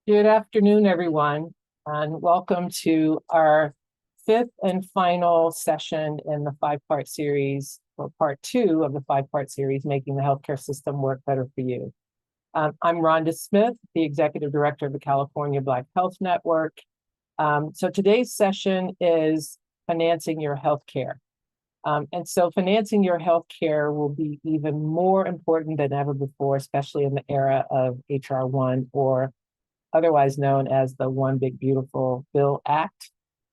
Good afternoon, everyone, and welcome to our fifth and final session in the five-part series, or part two of the five-part series, Making the Healthcare System Work Better for You. I'm Rhonda Smith, the Executive Director of the California Black Health Network. So today's session is financing your healthcare. And so financing your healthcare will be even more important than ever before, especially in the era of HR 1, or otherwise known as the One Big Beautiful Bill Act.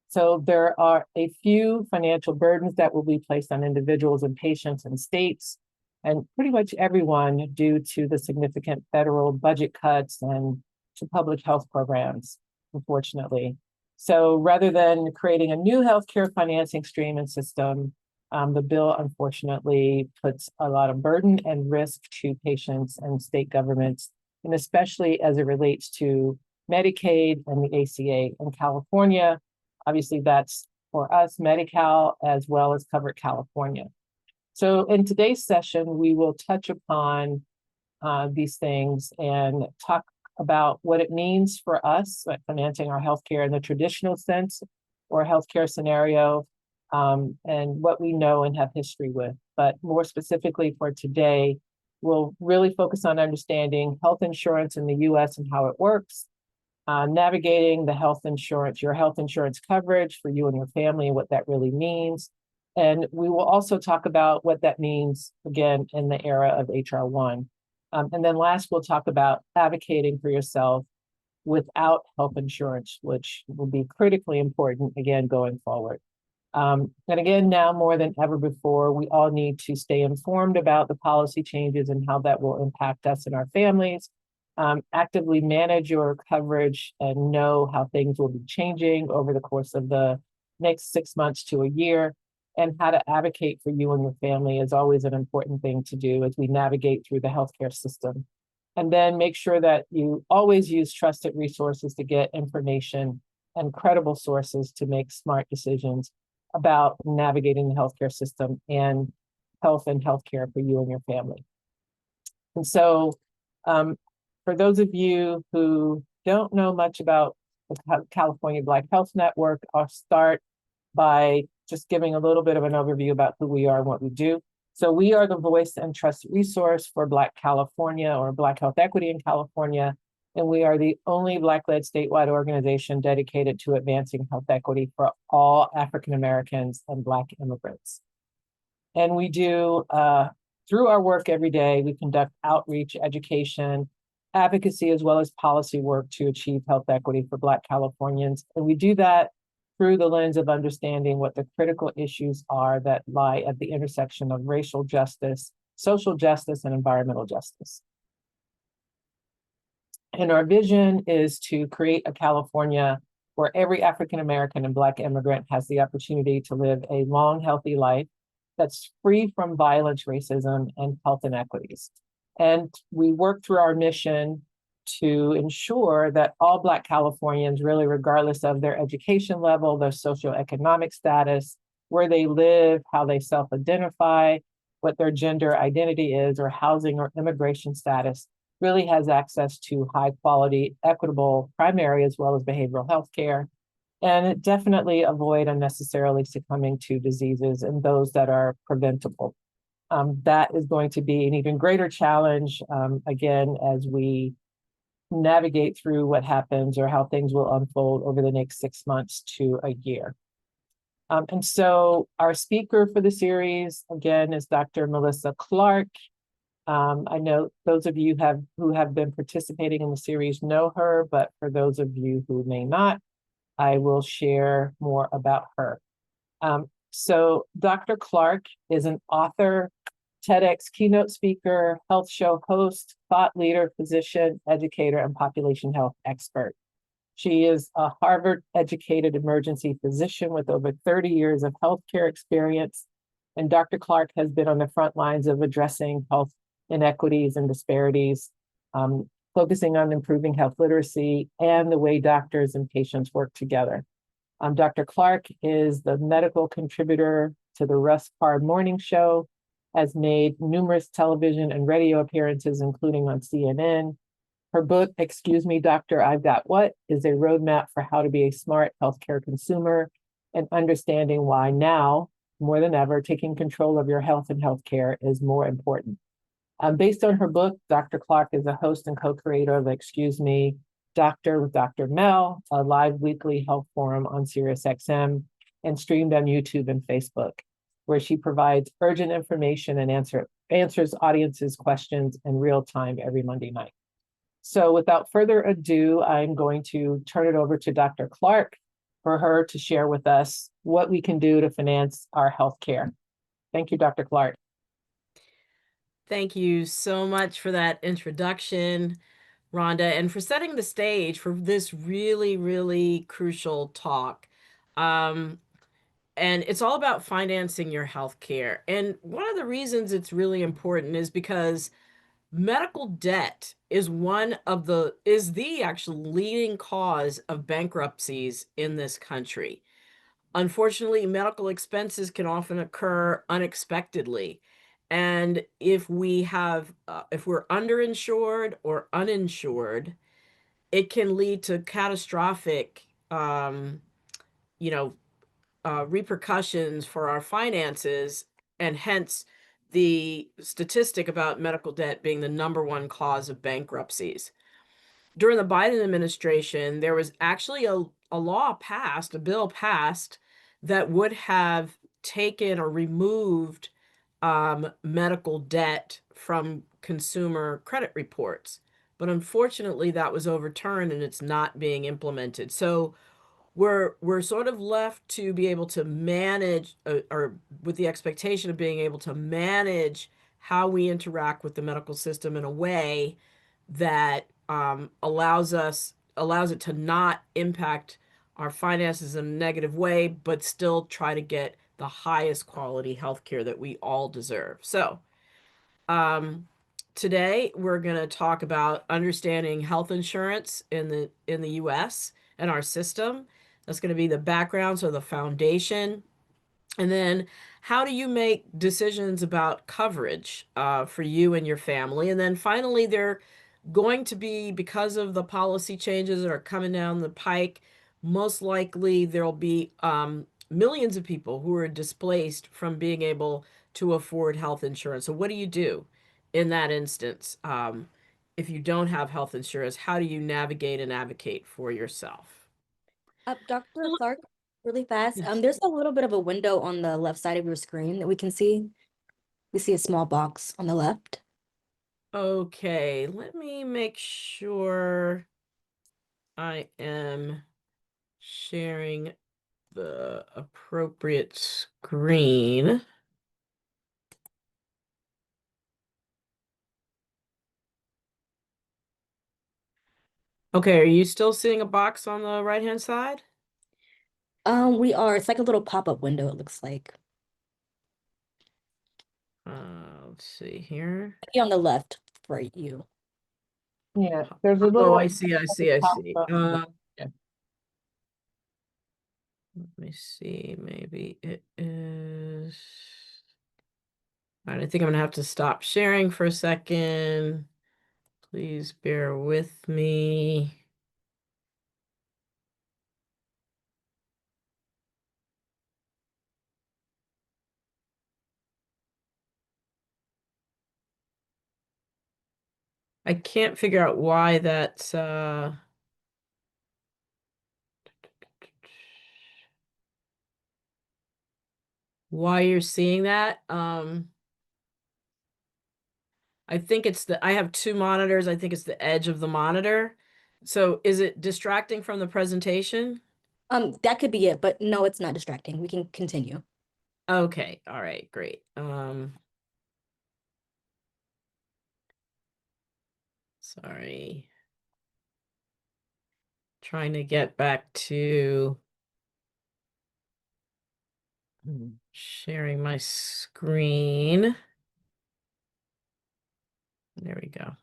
So there are a few financial burdens that will be placed on individuals and patients and states, and pretty much everyone due to the significant federal budget cuts and to public health programs, unfortunately. So rather than creating a new healthcare financing stream and system, the bill unfortunately puts a lot of burden and risk to patients and state governments, and especially as it relates to Medicaid and the ACA in California. Obviously, that's for us, Medi-Cal, as well as Covered California. So in today's session, we will touch upon these things and talk about what it means for us, like financing our healthcare in the traditional sense or healthcare scenario, and what we know and have history with. But more specifically for today, we'll really focus on understanding health insurance in the US and how it works, navigating the your health insurance coverage for you and your family and what that really means. And we will also talk about what that means, again, in the era of HR 1. And then last, we'll talk about advocating for yourself without health insurance, which will be critically important, again, going forward. And again, now more than ever before, we all need to stay informed about the policy changes and how that will impact us and our families. Actively manage your coverage and know how things will be changing over the course of the next 6 months to a year. And how to advocate for you and your family is always an important thing to do as we navigate through the healthcare system. And then make sure that you always use trusted resources to get information and credible sources to make smart decisions about navigating the healthcare system and health and healthcare for you and your family. And so for those of you who don't know much about the California Black Health Network, I'll start by just giving a little bit of an overview about who we are and what we do. So we are the voice and trusted resource for Black California, or Black health equity in California. And we are the only Black-led statewide organization dedicated to advancing health equity for all African Americans and Black immigrants. And we do, through our work every day, we conduct outreach, education, advocacy, as well as policy work to achieve health equity for Black Californians. And we do that through the lens of understanding what the critical issues are that lie at the intersection of racial justice, social justice, and environmental justice. And our vision is to create a California where every African American and Black immigrant has the opportunity to live a long, healthy life that's free from violence, racism, and health inequities. And we work through our mission to ensure that all Black Californians, really regardless of their education level, their socioeconomic status, where they live, how they self-identify, what their gender identity is, or housing or immigration status, really has access to high quality, equitable primary as well as behavioral health care, and definitely avoid unnecessarily succumbing to diseases and those that are preventable. That is going to be an even greater challenge, again, as we navigate through what happens or how things will unfold over the next 6 months to a year. And so our speaker for the series, again, is Dr. Melissa Clarke. I know those of you who have been participating in the series know her, but for those of you who may not, I will share more about her. So Dr. Clarke is an author, TEDx keynote speaker, health show host, thought leader, physician, educator, and population health expert. She is a Harvard-educated emergency physician with over 30 years of healthcare experience. And Dr. Clarke has been on the front lines of addressing health inequities and disparities, focusing on improving health literacy and the way doctors and patients work together. Dr. Clarke is the medical contributor to the Russ Parr Morning Show, has made numerous television and radio appearances, including on CNN, Her book, Excuse Me, Doctor, I've Got What, is a roadmap for how to be a smart healthcare consumer and understanding why now, more than ever, taking control of your health and healthcare is more important. Based on her book, Dr. Clarke is a host and co-creator of Excuse Me, Doctor with Dr. Mel, a live weekly health forum on SiriusXM and streamed on YouTube and Facebook, where she provides urgent information and answers audiences' questions in real time every Monday night. So without further ado, I'm going to turn it over to Dr. Clarke for her to share with us what we can do to finance our healthcare. Thank you, Dr. Clarke. Thank you so much for that introduction, Rhonda, and for setting the stage for this really, really crucial talk. And it's all about financing your healthcare. And one of the reasons it's really important is because medical debt is the actual leading cause of bankruptcies in this country. Unfortunately, medical expenses can often occur unexpectedly. And if if we're underinsured or uninsured, it can lead to catastrophic, you know, repercussions for our finances, and hence the statistic about medical debt being the #1 cause of bankruptcies. During the Biden administration, there was actually a bill passed that would have taken or removed medical debt from consumer credit reports. But unfortunately, that was overturned and it's not being implemented. So we're sort of left to be able to manage, or with the expectation of being able to manage how we interact with the medical system in a way that allows it to not impact our finances in a negative way, but still try to get the highest quality healthcare that we all deserve. So, um, today we're going to talk about understanding health insurance in the US and our system. That's going to be the background, so the foundation. And then how do you make decisions about coverage for you and your family? And then finally, they're going to be, because of the policy changes that are coming down the pike, most likely there'll be millions of people who are displaced from being able to afford health insurance. So what do you do in that instance? If you don't have health insurance, how do you navigate and advocate for yourself? Dr. Clarke, really fast. Yes. There's a little bit of a window on the left side of your screen that we can see. We see a small box on the left. Okay, let me make sure I am sharing the appropriate screen. Okay, are you still seeing a box on the right-hand side? We are. It's like a little pop-up window, it looks like. Let's see here. Maybe on the left for you. Yeah, there's a Oh, little. I see, I see, I see. Yeah. Let me see, maybe it is. All right, I think I'm gonna have to stop sharing for a second. Please bear with me. I can't figure out why that's why you're seeing that. I think I have two monitors. I think it's the edge of the monitor. So is it distracting from the presentation? That could be it, but no, it's not distracting. We can continue. Okay, all right, great. Sorry. Trying to get back to sharing my screen. There we go.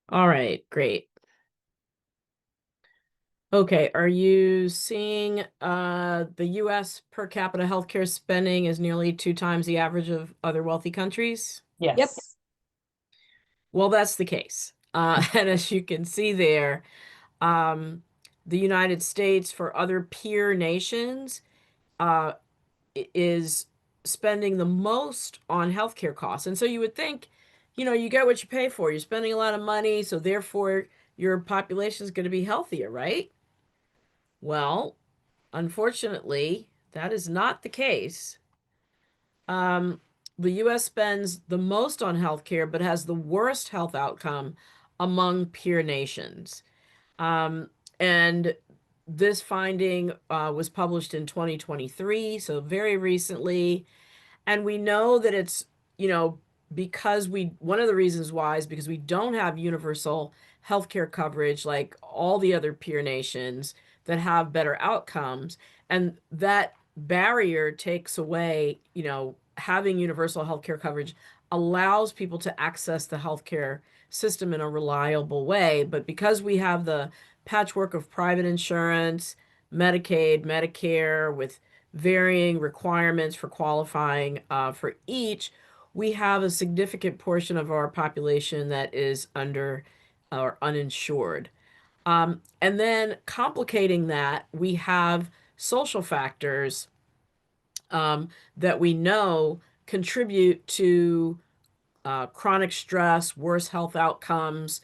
All right, great. Okay, are you seeing the US per capita healthcare spending is nearly 2 times the average of other wealthy countries? Yes. Well, that's the case. And as you can see there, um, the United States for other peer nations uh, is spending the most on healthcare costs. And so you would think, you get what you pay for. You're spending a lot of money, so therefore your population is going to be healthier, right? Well, unfortunately, that is not the case. Um, the US spends the most on healthcare, but has the worst health outcome among peer nations. Um, and this finding was published in 2023, so very recently. And we know that it's, because one of the reasons why is because we don't have universal healthcare coverage like all the other peer nations that have better outcomes. And that barrier takes away, having universal healthcare coverage allows people to access the healthcare system in a reliable way. But because we have the patchwork of private insurance, Medicaid, Medicare, with varying requirements for qualifying for each, we have a significant portion of our population that is under or uninsured. And then complicating that, we have social factors that we know contribute to chronic stress, worse health outcomes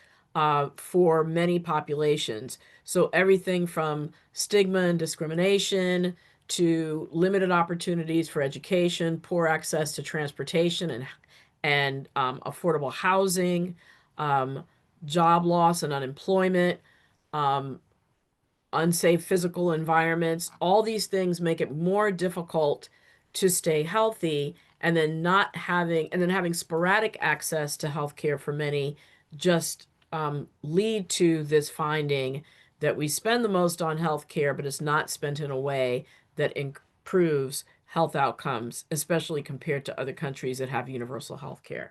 for many populations. So everything from stigma and discrimination to limited opportunities for education, poor access to transportation and affordable housing, um, job loss and unemployment, um, unsafe physical environments. All these things make it more difficult to stay healthy, and then having sporadic access to healthcare for many just lead to this finding that we spend the most on healthcare, but it's not spent in a way that improves health outcomes, especially compared to other countries that have universal healthcare.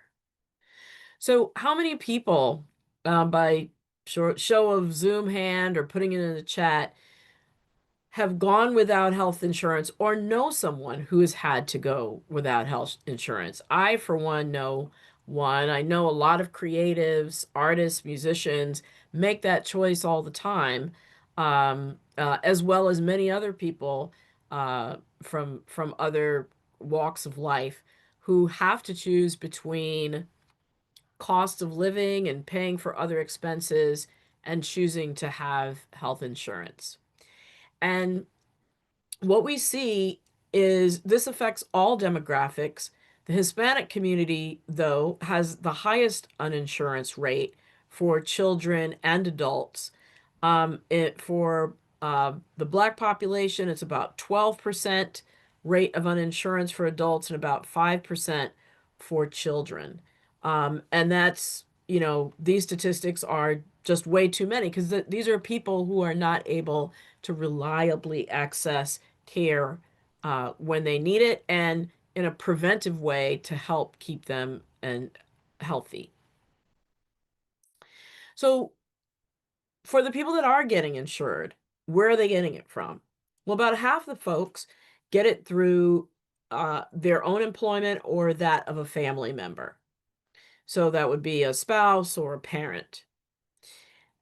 So, how many people, by show of Zoom hand or putting it in the chat, have gone without health insurance or know someone who has had to go without health insurance? I, for one, know one. I know a lot of creatives, artists, musicians make that choice all the time, as well as many other people from other walks of life who have to choose between cost of living and paying for other expenses and choosing to have health insurance. And what we see is this affects all demographics. The Hispanic community, though, has the highest uninsurance rate for children and adults. For the Black population, it's about 12% rate of uninsurance for adults and about 5% for children. And that's, these statistics are just way too many because these are people who are not able to reliably access care when they need it and in a preventive way to help keep them and healthy. So for the people that are getting insured, where are they getting it from? Well, about half the folks get it through their own employment or that of a family member. So that would be a spouse or a parent.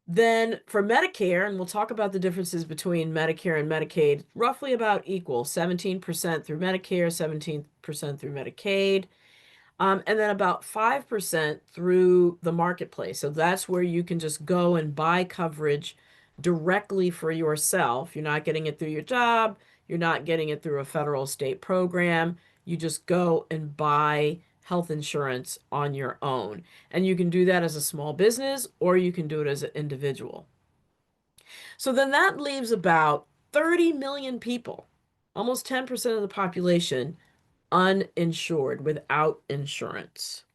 Then for Medicare, and we'll talk about the differences between Medicare and Medicaid, roughly about equal, 17% through Medicare, 17% through Medicaid, and then about 5% through the marketplace. So that's where you can just go and buy coverage directly for yourself. You're not getting it through your job. You're not getting it through a federal state program. You just go and buy health insurance on your own. And you can do that as a small business or you can do it as an individual. So then that leaves about 30 million people, almost 10% of the population, uninsured without insurance.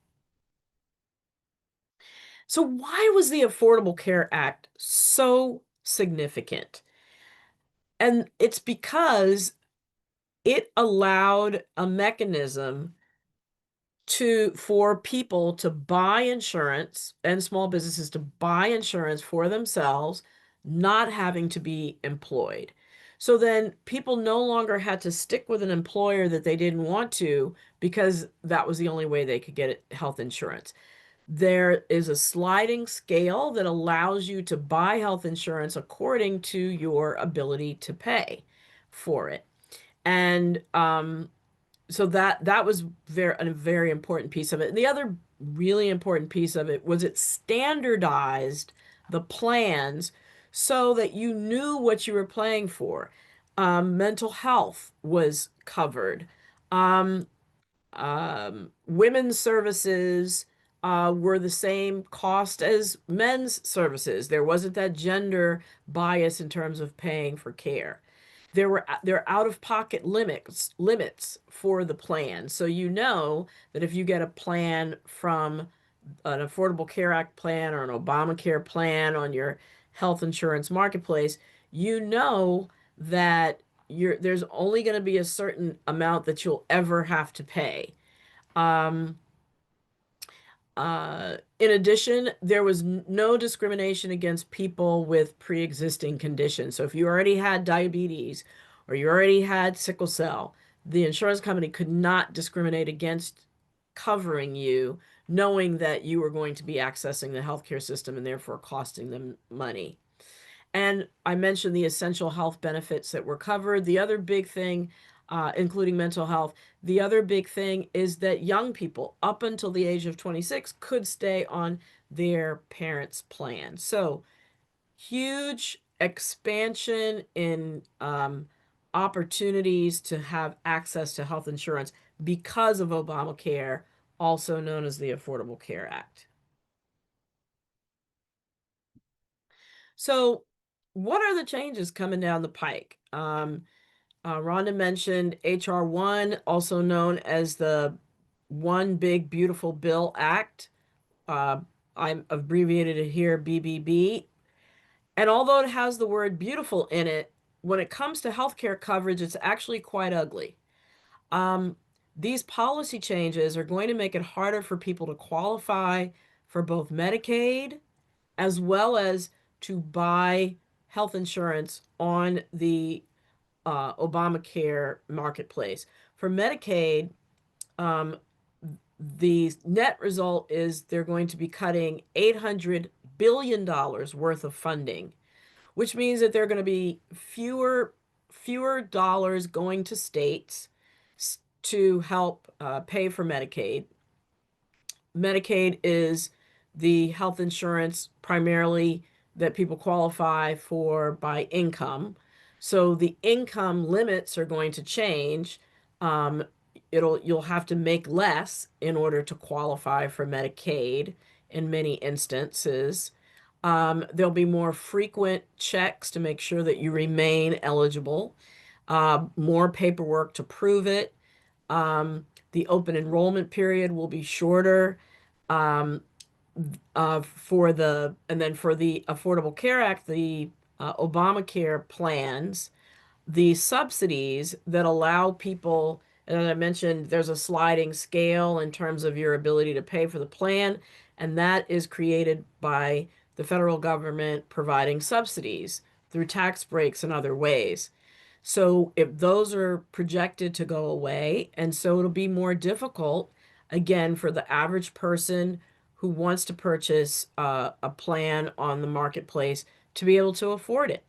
So why was the Affordable Care Act so significant? And it's because it allowed a mechanism for people to buy insurance and small businesses to buy insurance for themselves, not having to be employed. So then people no longer had to stick with an employer that they didn't want to because that was the only way they could get health insurance. There is a sliding scale that allows you to buy health insurance according to your ability to pay for it. And so that was a very important piece of it. And the other really important piece of it was it standardized the plans so that you knew what you were paying for. Mental health was covered. Um, Women's services were the same cost as men's services. There wasn't that gender bias in terms of paying for care. There are out-of-pocket limits for the plan. So you know that if you get a plan from an Affordable Care Act plan or an Obamacare plan on your health insurance marketplace, you know that there's only going to be a certain amount that you'll ever have to pay. Um, in addition, there was no discrimination against people with pre-existing conditions. So if you already had diabetes or you already had sickle cell, the insurance company could not discriminate against covering you, knowing that you were going to be accessing the healthcare system and therefore costing them money. And I mentioned the essential health benefits that were covered. The other big thing, including mental health, the other big thing is that young people up until the age of 26 could stay on their parents' plan. So huge expansion in opportunities to have access to health insurance because of Obamacare, also known as the Affordable Care Act. So what are the changes coming down the pike? Rhonda mentioned HR 1, also known as the One Big Beautiful Bill Act. I'm abbreviated it here, BBB. And although it has the word beautiful in it, when it comes to healthcare coverage, it's actually quite ugly. Um, these policy changes are going to make it harder for people to qualify for both Medicaid as well as to buy health insurance on the Obamacare marketplace. For Medicaid, um, the net result is they're going to be cutting $800 billion worth of funding, which means that there are going to be fewer dollars going to states to help pay for Medicaid. Medicaid is the health insurance primarily that people qualify for by income. So the income limits are going to change. Um, you'll have to make less in order to qualify for Medicaid in many instances. There'll be more frequent checks to make sure that you remain eligible, more paperwork to prove it. The open enrollment period will be shorter. Um, for the Affordable Care Act, the Obamacare plans, the subsidies that allow people, and as I mentioned, there's a sliding scale in terms of your ability to pay for the plan, and that is created by the federal government providing subsidies through tax breaks and other ways. So if those are projected to go away, and so it'll be more difficult, again, for the average person who wants to purchase a plan on the marketplace to be able to afford it,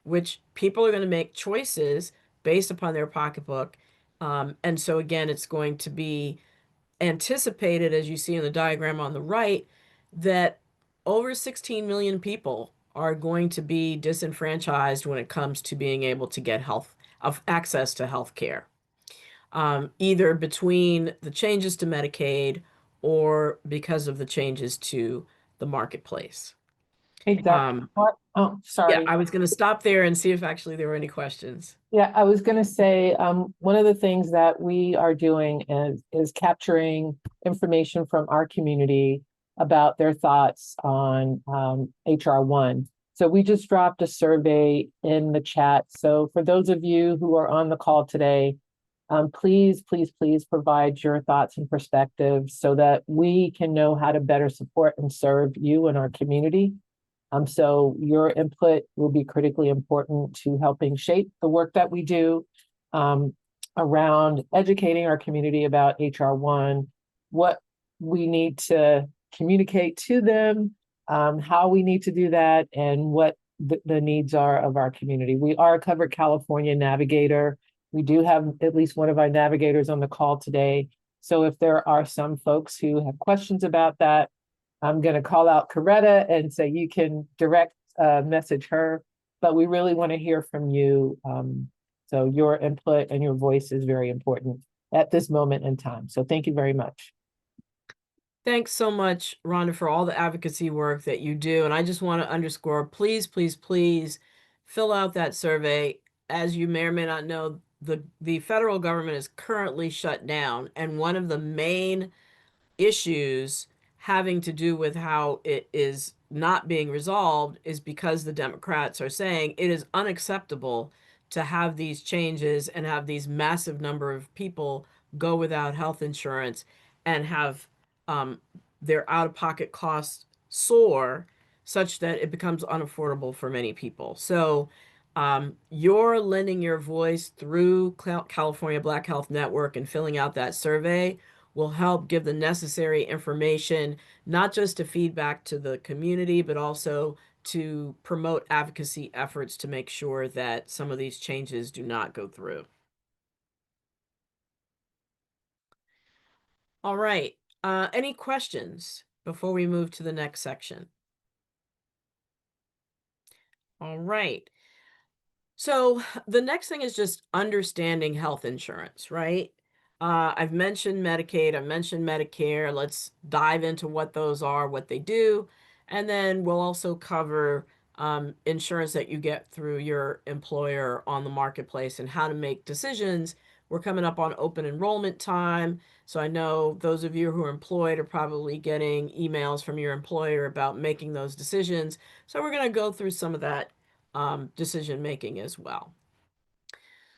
which people are going to make choices based upon their pocketbook. And so again, it's going to be anticipated, as you see in the diagram on the right, that over 16 million people are going to be disenfranchised when it comes to being able to get access to health care, either between the changes to Medicaid or because of the changes to the marketplace. Exactly. Oh, Yeah, sorry. I was going to stop there and see if actually there were any questions. Yeah, I was gonna say, one of the things that we are doing is capturing information from our community about their thoughts on HR 1. So we just dropped a survey in the chat. So for those of you who are on the call today, please, please, please provide your thoughts and perspectives so that we can know how to better support and serve you and our community. So your input will be critically important to helping shape the work that we do around educating our community about HR1, what we need to communicate to them, how we need to do that, and what the needs are of our community. We are a covered California navigator. We do have at least one of our navigators on the call today. So if there are some folks who have questions about that, I'm going to call out Coretta and say you can direct message her, but we really want to hear from you. So your input and your voice is very important at this moment in time. So thank you very much. Thanks so much, Rhonda, for all the advocacy work that you do. And I just want to underscore, please, please, please fill out that survey. As you may or may not know, the federal government is currently shut down. And one of the main issues having to do with how it is not being resolved is because the Democrats are saying it is unacceptable to have these changes and have these massive number of people go without health insurance and have um, their out-of-pocket costs soar such that it becomes unaffordable for many people. So you're lending your voice through California Black Health Network and filling out that survey will help give the necessary information, not just to feedback to the community, but also to promote advocacy efforts to make sure that some of these changes do not go through. All right. Any questions before we move to the next section? All right. So the next thing is just understanding health insurance, right? I've mentioned Medicaid, I've mentioned Medicare. Let's dive into what those are, what they do, and then we'll also cover insurance that you get through your employer on the marketplace and how to make decisions. We're coming up on open enrollment time, so I know those of you who are employed are probably getting emails from your employer about making those decisions. So we're going to go through some of that decision making as well.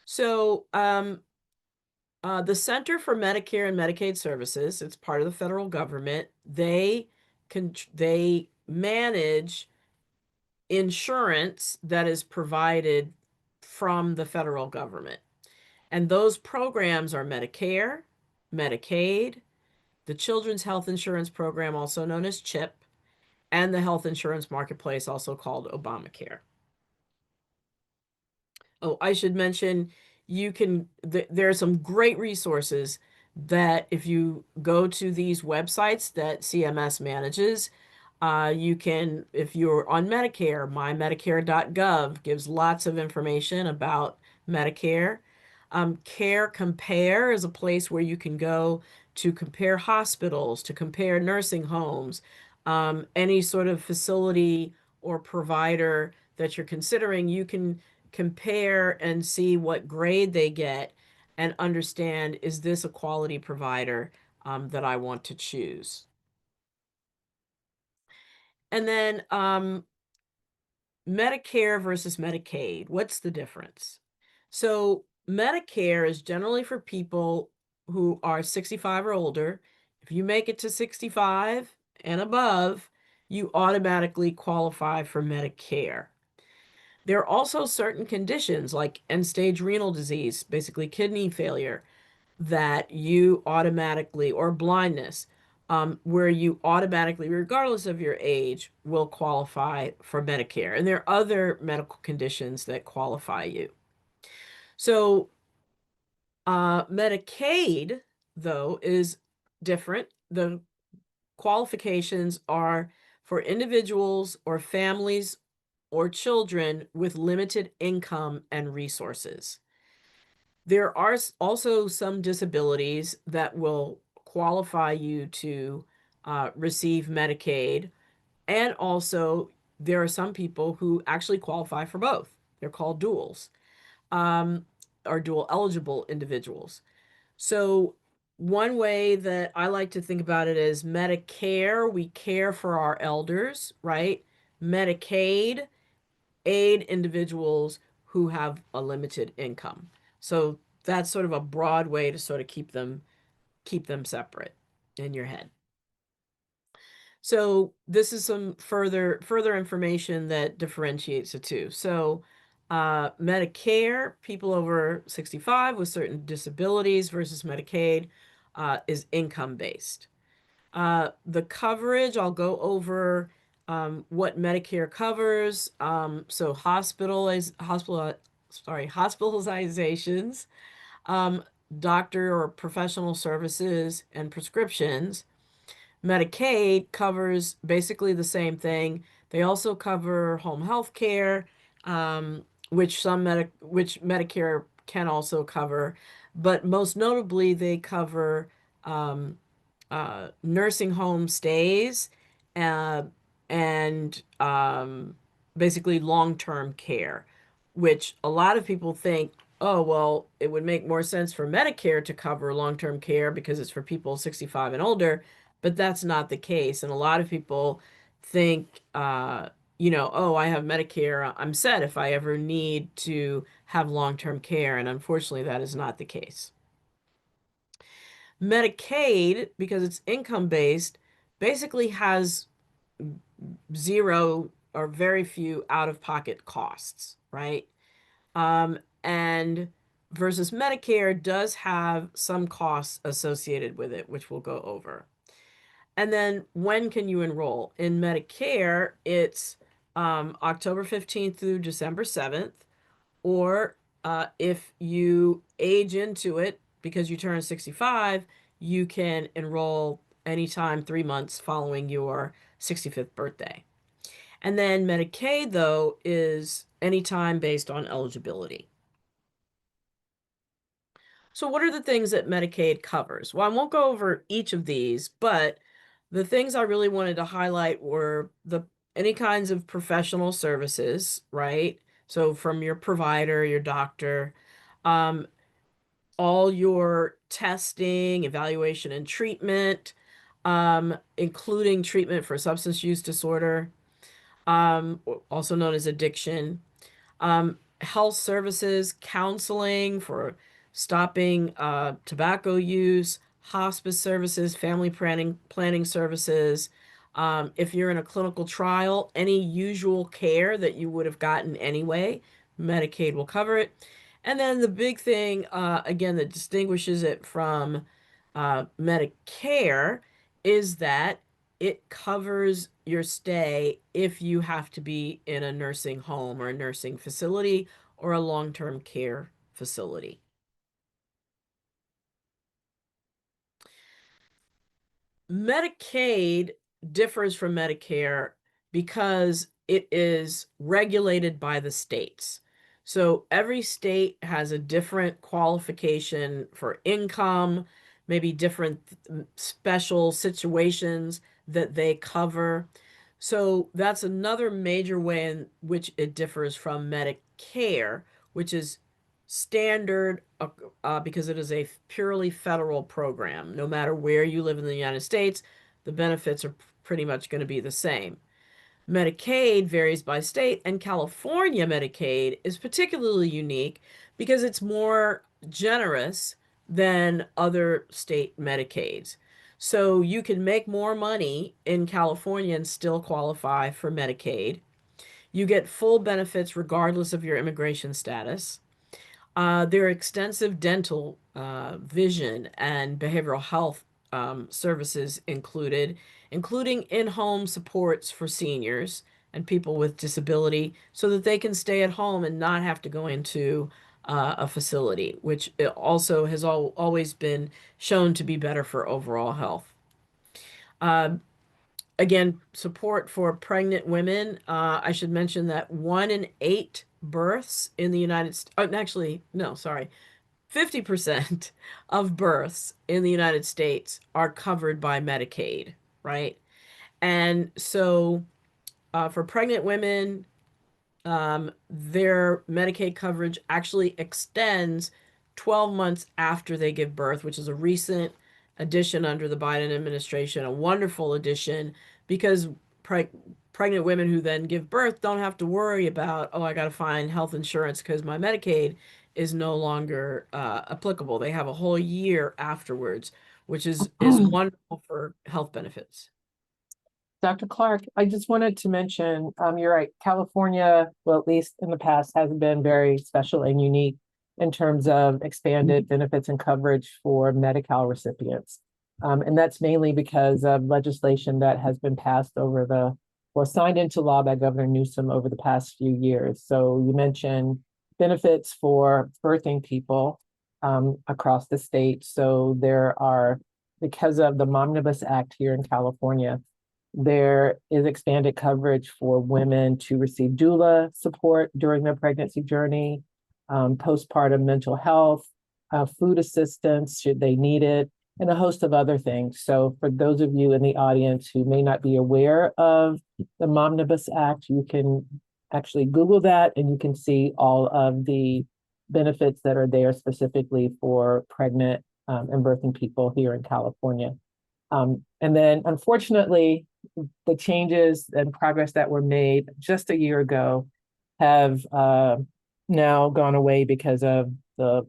So the Center for Medicare and Medicaid Services, it's part of the federal government. They manage insurance that is provided from the federal government. And those programs are Medicare, Medicaid, the Children's Health Insurance Program, also known as CHIP, and the Health Insurance Marketplace, also called Obamacare. Oh, I should mention, you can, there are some great resources that if you go to these websites that CMS manages, you can, if you're on Medicare, mymedicare.gov gives lots of information about Medicare. Care Compare is a place where you can go to compare hospitals, to compare nursing homes, any sort of facility or provider that you're considering, you can compare and see what grade they get and understand, is this a quality provider that I want to choose? And then Medicare versus Medicaid, what's the difference? So Medicare is generally for people who are 65 or older. If you make it to 65 and above, you automatically qualify for Medicare. There are also certain conditions like end-stage renal disease, basically kidney failure, that you automatically, or blindness, where you automatically, regardless of your age, will qualify for Medicare. And there are other medical conditions that qualify you. So Medicaid, though, is different. The qualifications are for individuals or families or children with limited income and resources. There are also some disabilities that will qualify you to receive Medicaid. And also, there are some people who actually qualify for both. They're called duals, or dual eligible individuals. So one way that I like to think about it is Medicare, we care for our elders, right? Medicaid, aid individuals who have a limited income. So that's sort of a broad way to sort of keep them separate in your head. So this is some further information that differentiates the two. So Medicare, people over 65 with certain disabilities versus Medicaid is income-based. The coverage, I'll go over what Medicare covers. So hospitalizations, doctor or professional services, and prescriptions. Medicaid covers basically the same thing. They also cover home health care, which Medicare can also cover, but most notably they cover um, nursing home stays uh, and basically long-term care, which a lot of people think, oh, well, it would make more sense for Medicare to cover long-term care because it's for people 65 and older, but that's not the case. And a lot of people think, oh, I have Medicare, I'm set if I ever need to have long-term care. And unfortunately, that is not the case. Medicaid, because it's income based, basically has zero or very few out-of-pocket costs, right? And versus Medicare does have some costs associated with it, which we'll go over. And then when can you enroll? In Medicare, it's October 15th through December 7th, or if you age into it because you turn 65, you can enroll anytime 3 months following your 65th birthday. And then Medicaid, though, is anytime based on eligibility. So what are the things that Medicaid covers? Well, I won't go over each of these, but the things I really wanted to highlight were any kinds of professional services, right? So from your provider, your doctor, um, all your testing, evaluation, and treatment, including treatment for substance use disorder, also known as addiction, health services, counseling for stopping tobacco use, hospice services, family planning services. If you're in a clinical trial, any usual care that you would have gotten anyway, Medicaid will cover it. And then the big thing, again, that distinguishes it from Medicare is that it covers your stay if you have to be in a nursing home or a nursing facility or a long-term care facility. Medicaid differs from Medicare because it is regulated by the states. So every state has a different qualification for income, maybe different special situations that they cover. So that's another major way in which it differs from Medicare, which is standard because it is a purely federal program. No matter where you live in the United States, the benefits are pretty much going to be the same. Medicaid varies by state, and California Medicaid is particularly unique because it's more generous than other state Medicaids. So you can make more money in California and still qualify for Medicaid. You get full benefits regardless of your immigration status. There are extensive dental, vision, and behavioral health services included, including in-home supports for seniors and people with disability so that they can stay at home and not have to go into a facility, which it also has always been shown to be better for overall health. Again, support for pregnant women. I should mention that 1 in 8 births in the United States, actually, no, sorry, 50% of births in the United States are covered by Medicaid, right? And so for pregnant women, their Medicaid coverage actually extends 12 months after they give birth, which is a recent addition under the Biden administration, a wonderful addition because pregnant women who then give birth don't have to worry about, oh, I got to find health insurance because my Medicaid is no longer applicable. They have a whole year afterwards, which is wonderful for health benefits. Dr. Clarke, I just wanted to mention, you're right, California, well, at least in the past, has been very special and unique in terms of expanded benefits and coverage for Medi-Cal recipients. And that's mainly because of legislation that has been passed or signed into law by Governor Newsom over the past few years. So you mentioned benefits for birthing people across the state. So because of the Omnibus Act here in California, there is expanded coverage for women to receive doula support during their pregnancy journey, postpartum mental health, food assistance should they need it, and a host of other things. So for those of you in the audience who may not be aware of the Omnibus Act, you can actually Google that and you can see all of the benefits that are there specifically for pregnant and birthing people here in California. And then unfortunately, the changes and progress that were made just a year ago have now gone away because of the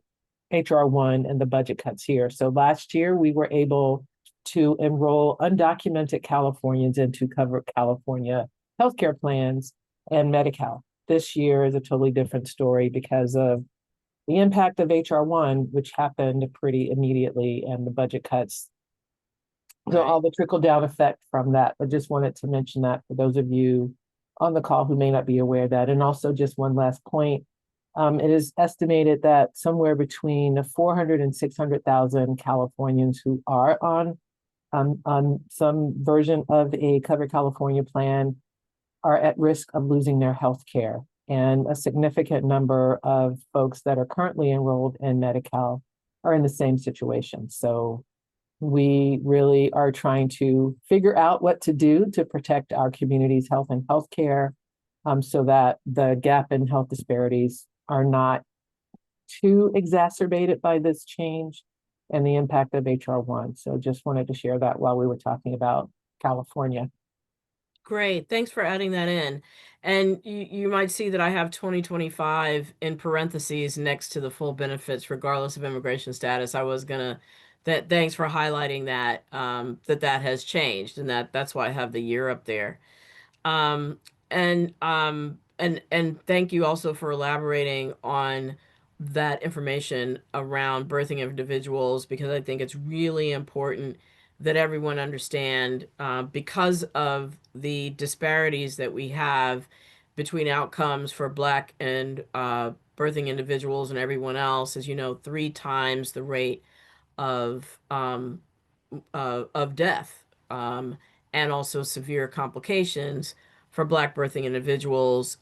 HR1 and the budget cuts here. So last year, we were able to enroll undocumented Californians into covered California healthcare plans and Medi-Cal. This year is a totally different story because of the impact of HR1, which happened pretty immediately, and the budget cuts. So Right. all the trickle down effect from that, but just wanted to mention that for those of you on the call who may not be aware of that. And also just one last point, it is estimated that somewhere between 400 and 600,000 Californians who are on some version of a Covered California plan are at risk of losing their health care. And a significant number of folks that are currently enrolled in Medi-Cal are in the same situation. So we really are trying to figure out what to do to protect our community's health and healthcare, so that the gap in health disparities are not too exacerbated by this change and the impact of HR1. So just wanted to share that while we were talking about California. Great. Thanks for adding that in. And you might see that I have 2025 in parentheses next to the full benefits, regardless of immigration status. I was gonna, thanks for highlighting that, that has changed, and that's why I have the year up there. Um, and thank you also for elaborating on that information around birthing individuals, because I think it's really important that everyone understand, because of the disparities that we have between outcomes for Black and birthing individuals and everyone else, as you know, 3 times the rate of death, and also severe complications for Black birthing individuals.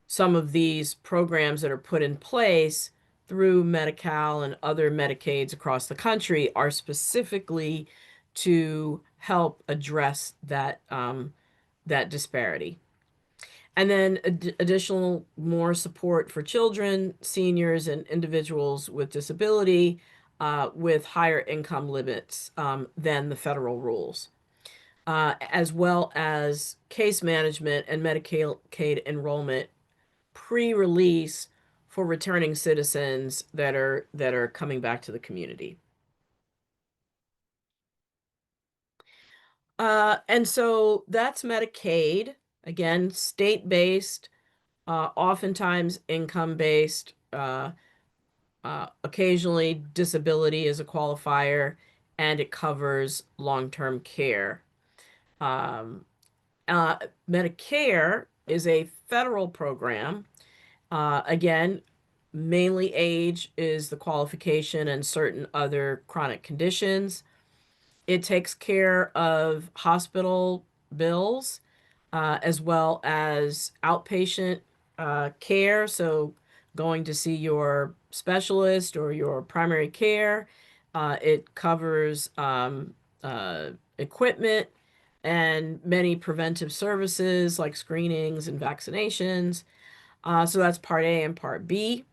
Some of these programs that are put in place through Medi-Cal and other Medicaids across the country are specifically to help address that disparity. And then additional more support for children, seniors, and individuals with disability, with higher income limits than the federal rules, as well as case management and Medicaid enrollment pre-release for returning citizens that are coming back to the community. And so that's Medicaid, again, state-based, oftentimes income-based, occasionally disability is a qualifier, and it covers long-term care. Um, Medicare is a federal program. Again, mainly age is the qualification and certain other chronic conditions. It takes care of hospital bills, as well as outpatient care. So, going to see your specialist or your primary care. It covers equipment and many preventive services like screenings and vaccinations. So that's Part A and Part B.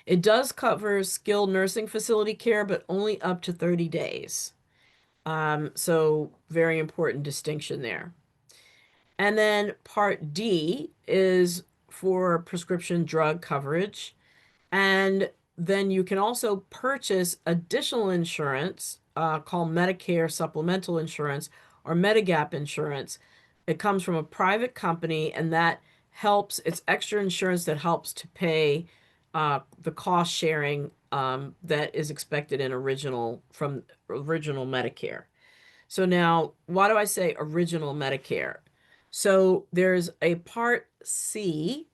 It does cover skilled nursing facility care, but only up to 30 days. So very important distinction there. And then Part D is for prescription drug coverage. And then you can also purchase additional insurance, called Medicare supplemental insurance, or Medigap insurance. It comes from a private company, and that helps, it's extra insurance that helps to pay the cost sharing that is expected in from original Medicare. So now, why do I say original Medicare? So there's a Part C,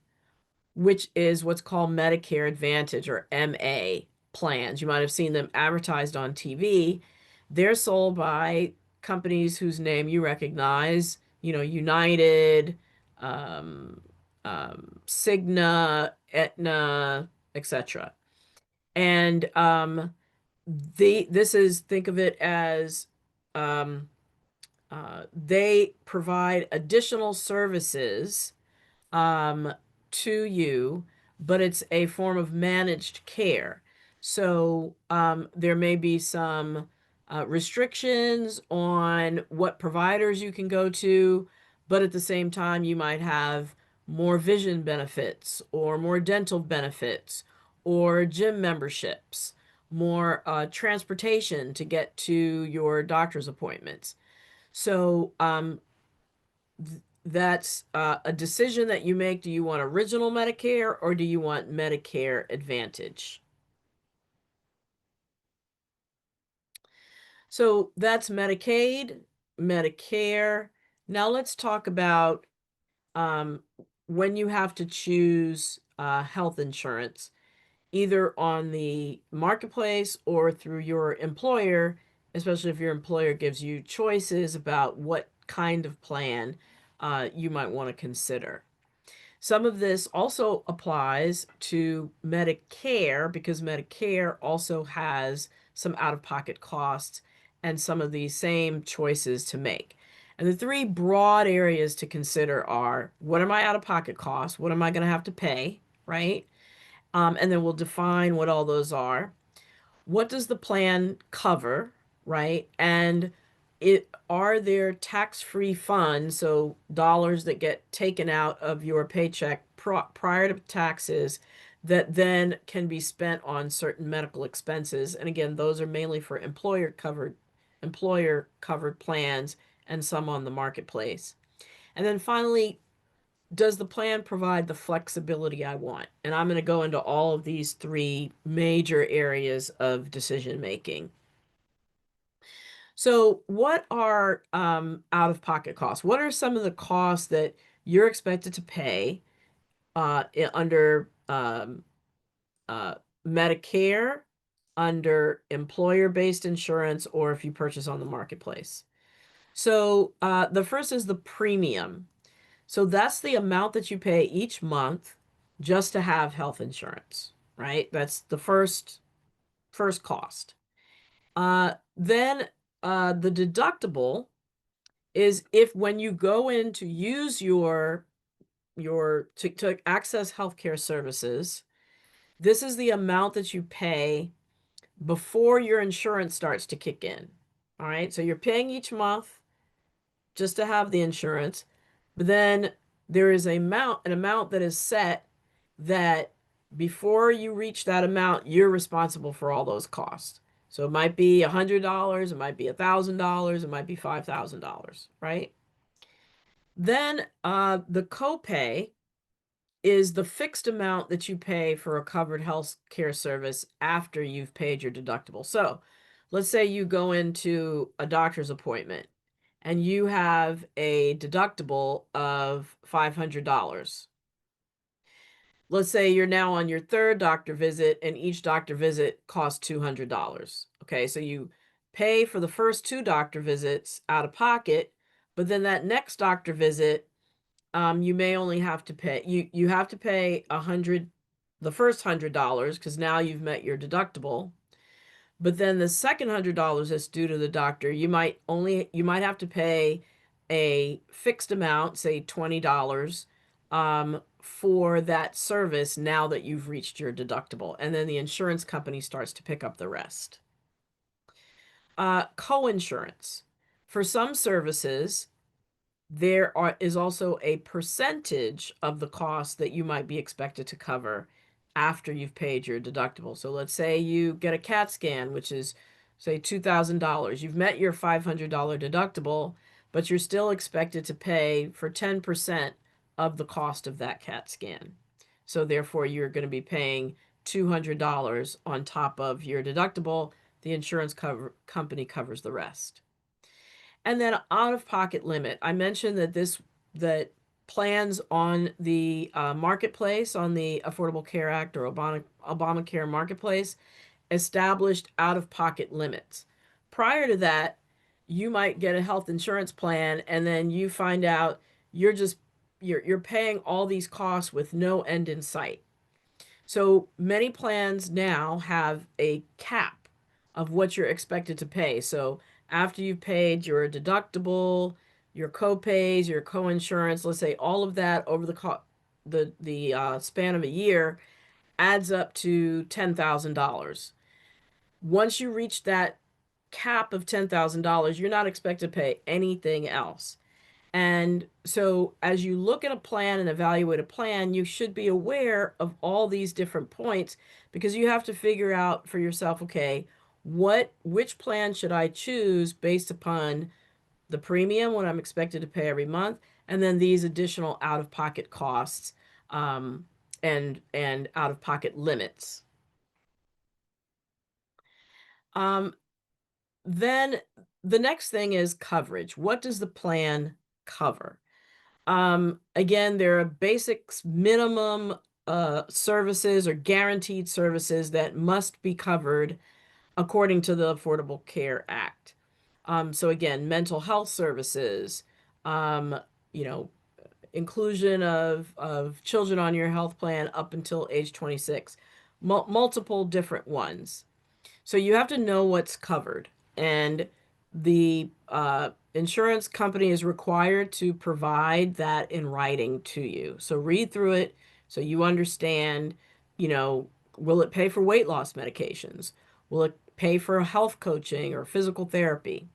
which is what's called Medicare Advantage, or MA plans. You might have seen them advertised on TV. They're sold by companies whose name you recognize, United, um, Cigna, Aetna, etc. And think of it as they provide additional services um, to you, but it's a form of managed care. So there may be some restrictions on what providers you can go to, but at the same time, you might have more vision benefits or more dental benefits or gym memberships, more transportation to get to your doctor's appointments. So that's a decision that you make. Do you want original Medicare or do you want Medicare Advantage? So that's Medicaid, Medicare. Now let's talk about when you have to choose health insurance, either on the marketplace or through your employer, especially if your employer gives you choices about what kind of plan you might want to consider. Some of this also applies to Medicare because Medicare also has some out-of-pocket costs and some of these same choices to make. And the three broad areas to consider are, what are my out-of-pocket costs? What am I going to have to pay, right? And then we'll define what all those are. What does the plan cover, right? And are there tax-free funds, so dollars that get taken out of your paycheck prior to taxes that then can be spent on certain medical expenses? And again, those are mainly for employer covered plans and some on the marketplace. And then finally, does the plan provide the flexibility I want? And I'm going to go into all of these three major areas of decision making. So, what are out-of-pocket costs? What are some of the costs that you're expected to pay under Medicare, under employer-based insurance, or if you purchase on the marketplace? So, the first is the premium. So that's the amount that you pay each month just to have health insurance, right? That's the first cost. Then the deductible is if when you go in to use to access healthcare services, this is the amount that you pay before your insurance starts to kick in. All right, so you're paying each month just to have the insurance, but then there is an amount that is set that before you reach that amount, you're responsible for all those costs. So it might be $100, it might be $1,000, it might be $5,000, right? Then the copay is the fixed amount that you pay for a covered health care service after you've paid your deductible. So let's say you go into a doctor's appointment and you have a deductible of $500. Let's say you're now on your third doctor visit and each doctor visit costs $200. Okay, so you pay for the first two doctor visits out of pocket, but then that next doctor visit, you may only have to pay, you have to pay the first $100 because now you've met your deductible. But then the second $100 that's due to the doctor, you might have to pay a fixed amount, say $20, for that service now that you've reached your deductible. And then the insurance company starts to pick up the rest. Co-insurance. For some services, is also a percentage of the cost that you might be expected to cover after you've paid your deductible. So let's say you get a CAT scan, which is say $2,000. You've met your $500 deductible, but you're still expected to pay for 10% of the cost of that CAT scan. So therefore, you're going to be paying $200 on top of your deductible. The insurance company covers the rest. And then out-of-pocket limit. I mentioned that plans on the marketplace, on the Affordable Care Act or Obamacare marketplace, established out-of-pocket limits. Prior to that, you might get a health insurance plan and then you find out you're paying all these costs with no end in sight. So many plans now have a cap of what you're expected to pay. So after you've paid your deductible, your co-pays, your co-insurance, let's say all of that over the span of a year adds up to $10,000. Once you reach that cap of $10,000, you're not expected to pay anything else. And so as you look at a plan and evaluate a plan, you should be aware of all these different points because you have to figure out for yourself, okay, which plan should I choose based upon the premium, what I'm expected to pay every month, and then these additional out-of-pocket costs, and out-of-pocket limits. Then the next thing is coverage. What does the plan cover? Again, there are basics, minimum services or guaranteed services that must be covered according to the Affordable Care Act. So again, mental health services, you know, inclusion of children on your health plan up until age 26, multiple different ones. So you have to know what's covered, and the insurance company is required to provide that in writing to you. So read through it so you understand, will it pay for weight loss medications? Will it pay for health coaching or physical therapy?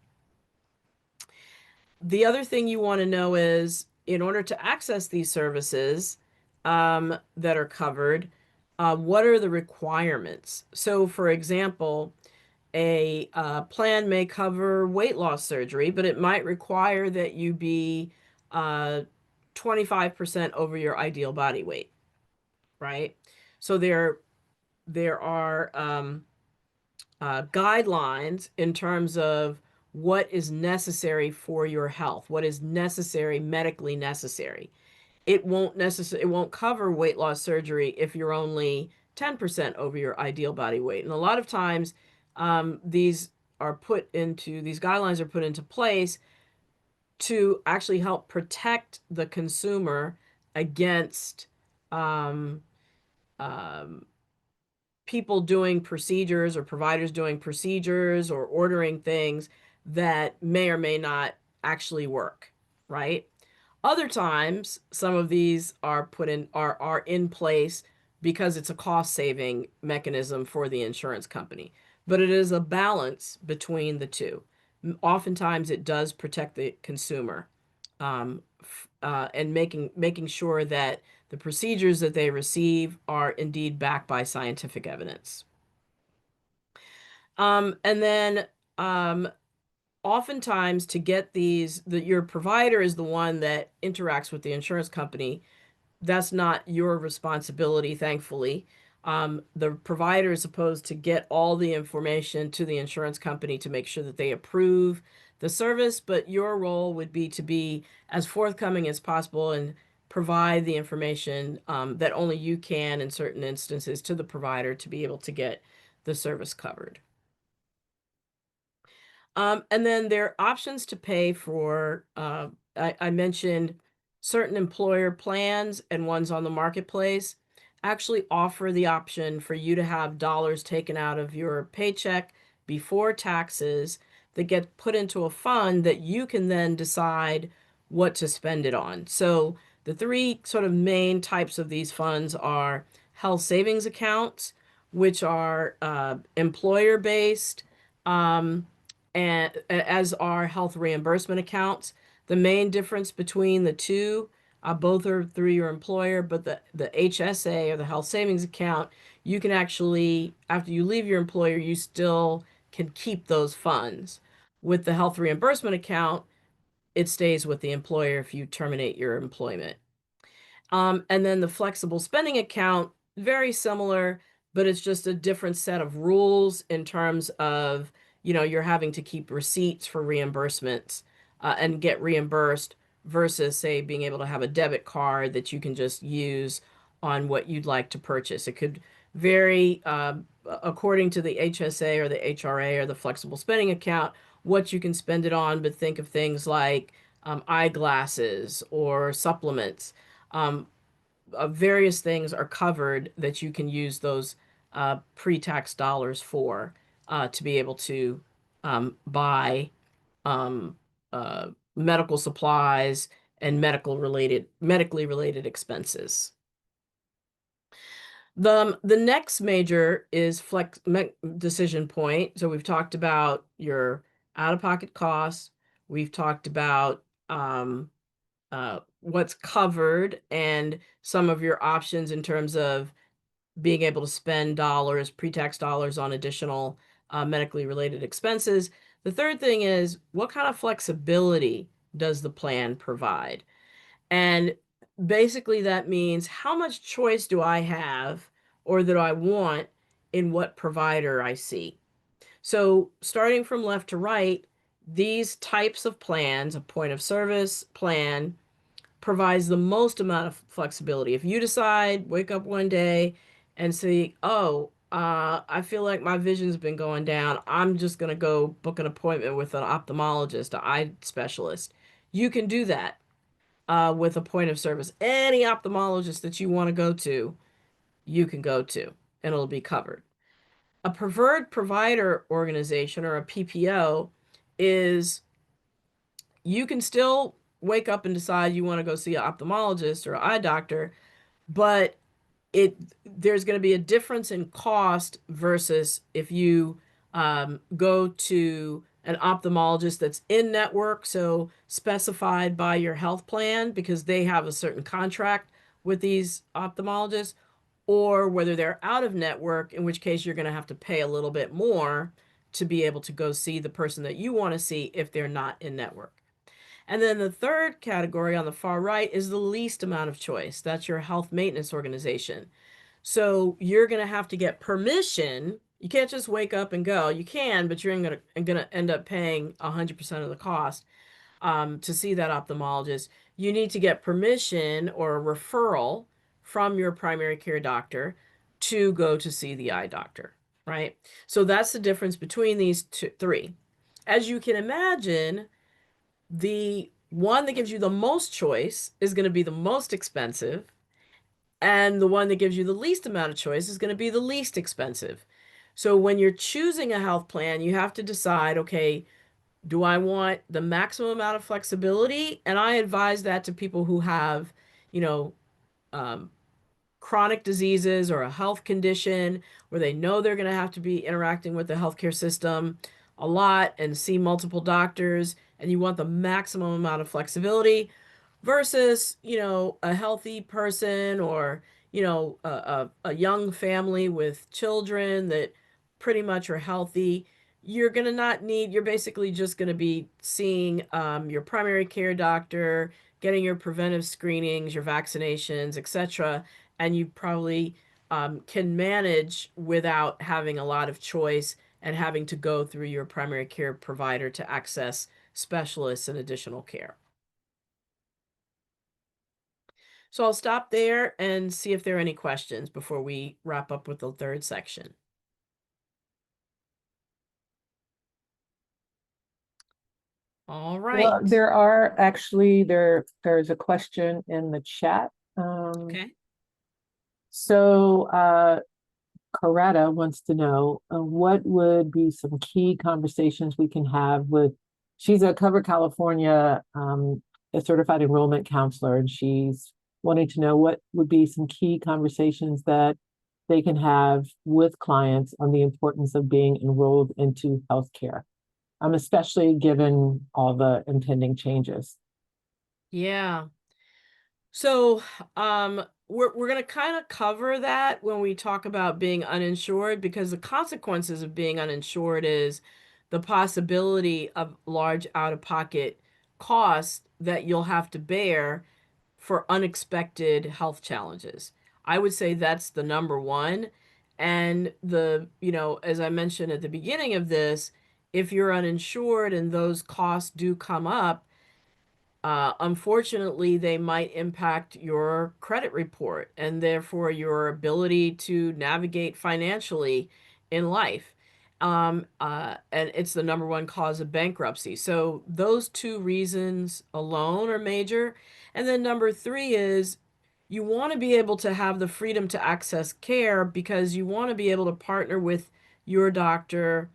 The other thing you want to know is in order to access these services that are covered, what are the requirements? So, for example, a plan may cover weight loss surgery, but it might require that you be 25% over your ideal body weight, right? So there are guidelines in terms of what is necessary for your health, what is necessary, medically necessary. It won't cover weight loss surgery if you're only 10% over your ideal body weight. And a lot of times, these guidelines are put into place to actually help protect the consumer against um, um, people doing procedures or providers doing procedures or ordering things that may or may not actually work, right? Other times, some of these are in place because it's a cost saving mechanism for the insurance company. But it is a balance between the two. Oftentimes, it does protect the consumer, and making sure that the procedures that they receive are indeed backed by scientific evidence. And then oftentimes to get your provider is the one that interacts with the insurance company. That's not your responsibility, thankfully. The provider is supposed to get all the information to the insurance company to make sure that they approve the service, but your role would be to be as forthcoming as possible and provide the information that only you can in certain instances to the provider to be able to get the service covered. And then there are options to pay for, I mentioned certain employer plans and ones on the marketplace actually offer the option for you to have dollars taken out of your paycheck before taxes that get put into a fund that you can then decide what to spend it on. So the three sort of main types of these funds are health savings accounts, which are employer based. And as are health reimbursement accounts. The main difference between the two, both are through your employer, but the HSA or the health savings account, you can actually, after you leave your employer, you still can keep those funds. With the health reimbursement account, it stays with the employer if you terminate your employment. And then the flexible spending account, very similar, but it's just a different set of rules in terms of, you're having to keep receipts for reimbursements and get reimbursed versus, say, being able to have a debit card that you can just use on what you'd like to purchase. It could vary according to the HSA or the HRA or the flexible spending account, what you can spend it on, but think of things like eyeglasses or supplements. Um, Various things are covered that you can use those pre-tax dollars for to be able to buy um, medical supplies and medically related expenses. The next major is decision point. So we've talked about your out-of-pocket costs. We've talked about what's covered and some of your options in terms of being able to spend dollars, pre-tax dollars on additional medically related expenses. The third thing is, what kind of flexibility does the plan provide? And basically that means, how much choice do I have or that I want in what provider I see? So starting from left to right, these types of plans, a point of service plan, provides the most amount of flexibility. If you decide, wake up one day and say, oh, I feel like my vision's been going down, I'm just going to go book an appointment with an ophthalmologist, an eye specialist. You can do that with a point of service. Any ophthalmologist that you want to go to, you can go to, and it'll be covered. A preferred provider organization, or a PPO, is, you can still wake up and decide you want to go see an ophthalmologist or an eye doctor, but there's going to be a difference in cost versus if you go to an ophthalmologist that's in network, so specified by your health plan because they have a certain contract with these ophthalmologists, or whether they're out of network, in which case you're going to have to pay a little bit more to be able to go see the person that you want to see if they're not in network. And then the third category on the far right is the least amount of choice. That's your health maintenance organization. So you're going to have to get permission. You can't just wake up and go. You can, but you're going to end up paying 100% of the cost to see that ophthalmologist. You need to get permission or a referral from your primary care doctor to go to see the eye doctor, right? So that's the difference between these three. As you can imagine, the one that gives you the most choice is going to be the most expensive, and the one that gives you the least amount of choice is going to be the least expensive. So when you're choosing a health plan, you have to decide, okay, do I want the maximum amount of flexibility? And I advise that to people who have, you know, um, chronic diseases or a health condition where they know they're going to have to be interacting with the healthcare system a lot and see multiple doctors, and you want the maximum amount of flexibility, versus, a healthy person, or, a young family with children that pretty much are healthy. You're going to not need, you're basically just going to be seeing your primary care doctor, getting your preventive screenings, your vaccinations, etc. And you probably can manage without having a lot of choice and having to go through your primary care provider to access specialists and additional care. So I'll stop there and see if there are any questions before we wrap up with the third section. All right. Well, there are actually, there's a question in the chat. Okay. So Coretta wants to know what would be some key conversations we can have with, she's a Cover California a certified enrollment counselor, and she's wanting to know what would be some key conversations that they can have with clients on the importance of being enrolled into healthcare, especially given all the impending changes. Yeah. So we're going to kind of cover that when we talk about being uninsured, because the consequences of being uninsured is the possibility of large out-of-pocket costs that you'll have to bear for unexpected health challenges. I would say that's the number one. And as I mentioned at the beginning of this, if you're uninsured and those costs do come up, unfortunately, they might impact your credit report and therefore your ability to navigate financially in life. And it's the number one cause of bankruptcy. So those two reasons alone are major. And then number three is you want to be able to have the freedom to access care because you want to be able to partner with your doctor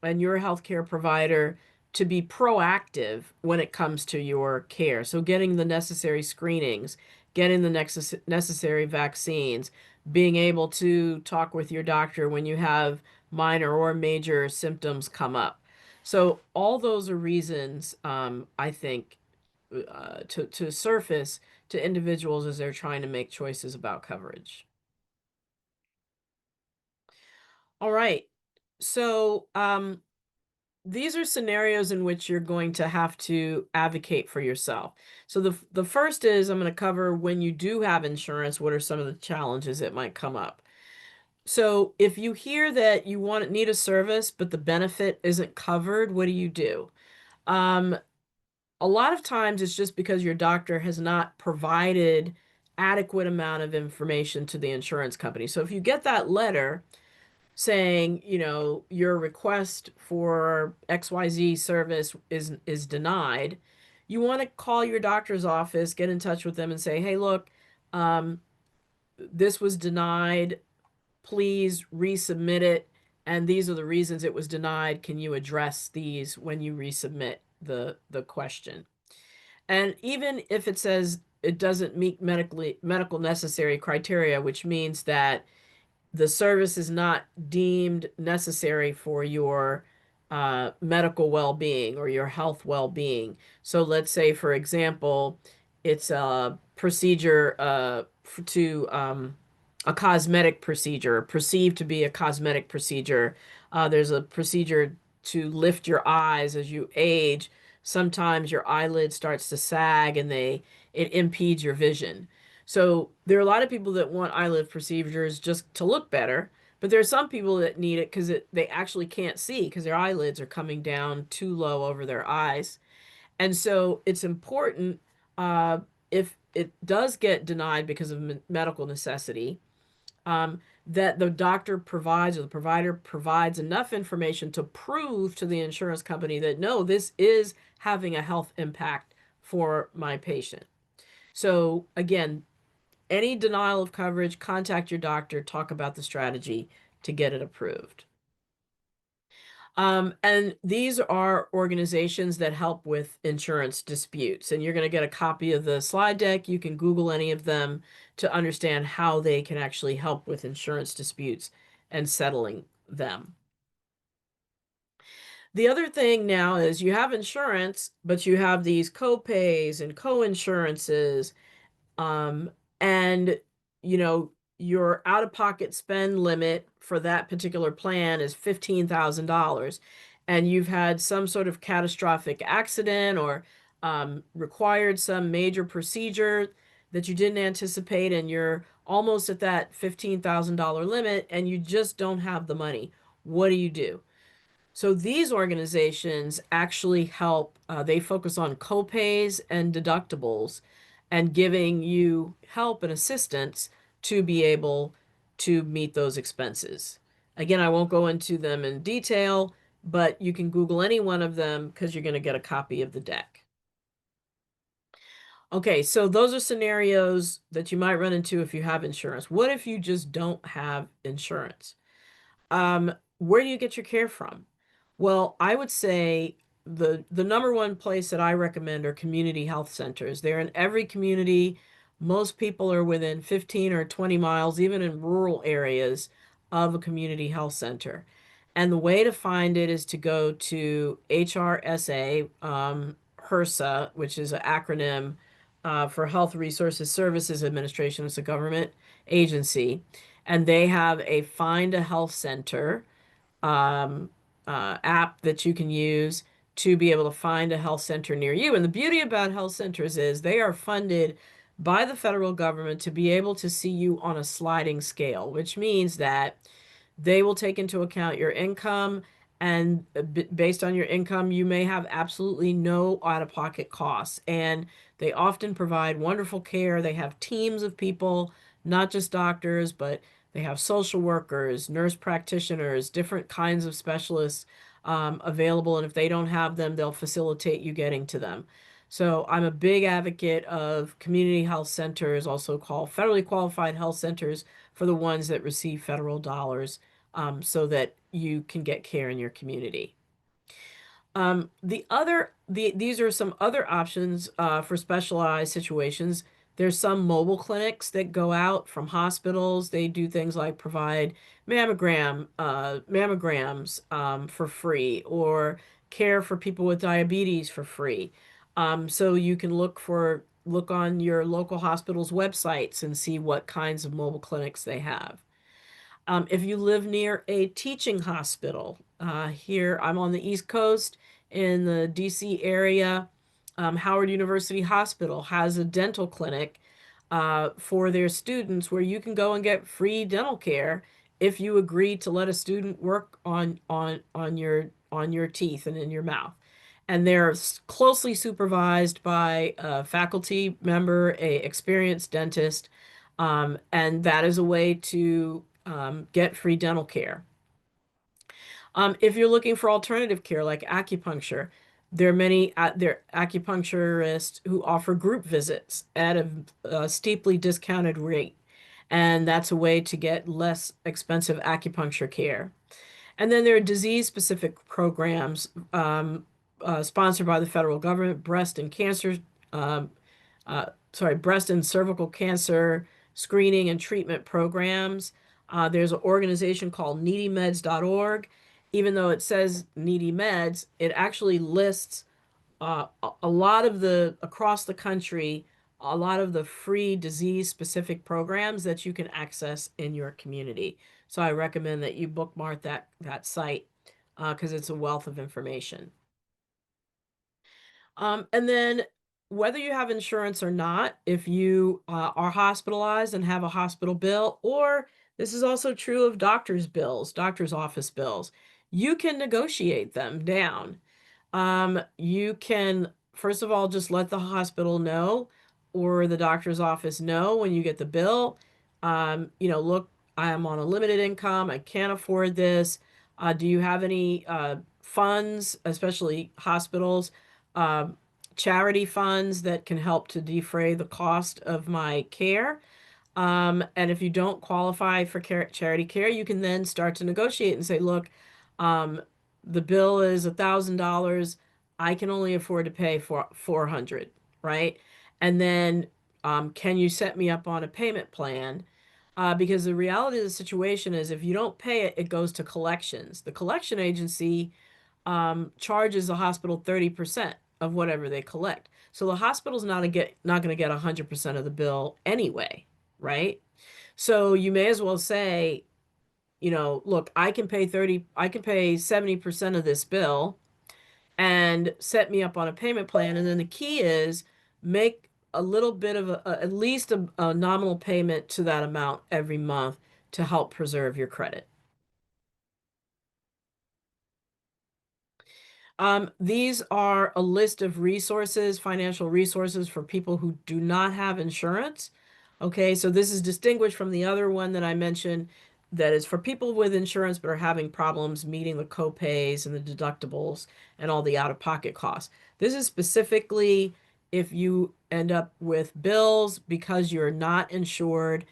and your healthcare provider to be proactive when it comes to your care. So getting the necessary screenings, getting the necessary vaccines, being able to talk with your doctor when you have minor or major symptoms come up. So all those are reasons, I think, to surface to individuals as they're trying to make choices about coverage. All right. So, these are scenarios in which you're going to have to advocate for yourself. So the first is I'm going to cover when you do have insurance, what are some of the challenges that might come up. So if you hear that you need a service, but the benefit isn't covered, what do you do? A lot of times it's just because your doctor has not provided adequate amount of information to the insurance company. So if you get that letter saying, your request for XYZ service is denied, you want to call your doctor's office, get in touch with them and say, hey, look, this was denied. Please resubmit it. And these are the reasons it was denied. Can you address these when you resubmit the question? And even if it says it doesn't meet medical necessary criteria, which means that the service is not deemed necessary for your medical well-being or your health well-being. So let's say, for example, it's a procedure a cosmetic procedure, perceived to be a cosmetic procedure. There's a procedure to lift your eyes as you age. Sometimes your eyelid starts to sag and it impedes your vision. So there are a lot of people that want eyelid procedures just to look better, but there are some people that need it because they actually can't see because their eyelids are coming down too low over their eyes. And so it's important, if it does get denied because of medical necessity, that the doctor provides or the provider provides enough information to prove to the insurance company that no, this is having a health impact for my patient. So again, any denial of coverage, contact your doctor, talk about the strategy to get it approved. And these are organizations that help with insurance disputes. And you're going to get a copy of the slide deck. You can Google any of them to understand how they can actually help with insurance disputes and settling them. The other thing now is you have insurance, but you have these co-pays and co-insurances. And your out-of-pocket spend limit for that particular plan is $15,000, and you've had some sort of catastrophic accident or required some major procedure that you didn't anticipate, and you're almost at that $15,000 limit, and you just don't have the money. What do you do? So these organizations actually help, they focus on copays and deductibles and giving you help and assistance to be able to meet those expenses. Again, I won't go into them in detail, but you can Google any one of them because you're going to get a copy of the deck. Okay, so those are scenarios that you might run into if you have insurance. What if you just don't have insurance? Where do you get your care from? Well, I would say the number one place that I recommend are community health centers. They're in every community. Most people are within 15 or 20 miles, even in rural areas, of a community health center. And the way to find it is to go to HRSA, HRSA, which is an acronym for Health Resources Services Administration. It's a government agency. And they have a Find a Health Center app that you can use to be able to find a health center near you. And the beauty about health centers is they are funded by the federal government to be able to see you on a sliding scale, which means that they will take into account your income, and based on your income, you may have absolutely no out-of-pocket costs. And they often provide wonderful care. They have teams of people, not just doctors, but they have social workers, nurse practitioners, different kinds of specialists available. And if they don't have them, they'll facilitate you getting to them. So I'm a big advocate of community health centers, also called federally qualified health centers, for the ones that receive federal dollars, so that you can get care in your community. These are some other options for specialized situations. There's some mobile clinics that go out from hospitals. They do things like provide mammograms for free, or care for people with diabetes for free. So you can look on your local hospital's websites and see what kinds of mobile clinics they have. If you live near a teaching hospital, here I'm on the East Coast in the DC area, Howard University Hospital has a dental clinic for their students where you can go and get free dental care if you agree to let a student work on your teeth and in your mouth. And they're closely supervised by a faculty member, a experienced dentist, and that is a way to get free dental care. If you're looking for alternative care like acupuncture, there are many there acupuncturists who offer group visits at a steeply discounted rate, and that's a way to get less expensive acupuncture care. And then there are disease-specific programs sponsored by the federal government, um, breast and cervical cancer screening and treatment programs. There's an organization called needymeds.org. Even though it says Needy Meds, it actually lists a lot of across the country, a lot of the free disease-specific programs that you can access in your community. So I recommend that you bookmark that site because it's a wealth of information. And then whether you have insurance or not, if you are hospitalized and have a hospital bill, or this is also true of doctor's bills, doctor's office bills, you can negotiate them down. You can, first of all, just let the hospital know or the doctor's office know when you get the bill. Look, I am on a limited income. I can't afford this. Do you have any funds, especially hospitals, um, charity funds that can help to defray the cost of my care? And if you don't qualify for charity care, you can then start to negotiate and say, look, um, the bill is $1,000. I can only afford to pay for 400, right? And then, can you set me up on a payment plan? Because the reality of the situation is if you don't pay it, it goes to collections. The collection agency charges the hospital 30% of whatever they collect. So the hospital's not going to get 100% of the bill anyway, right? So you may as well say, look, I can pay 70% of this bill and set me up on a payment plan. And then the key is make a little bit of at least a nominal payment to that amount every month to help preserve your credit. These are a list of resources, financial resources for people who do not have insurance. Okay, so this is distinguished from the other one that I mentioned that is for people with insurance but are having problems meeting the co-pays and the deductibles and all the out-of-pocket costs. This is specifically if you end up with bills because you're not insured.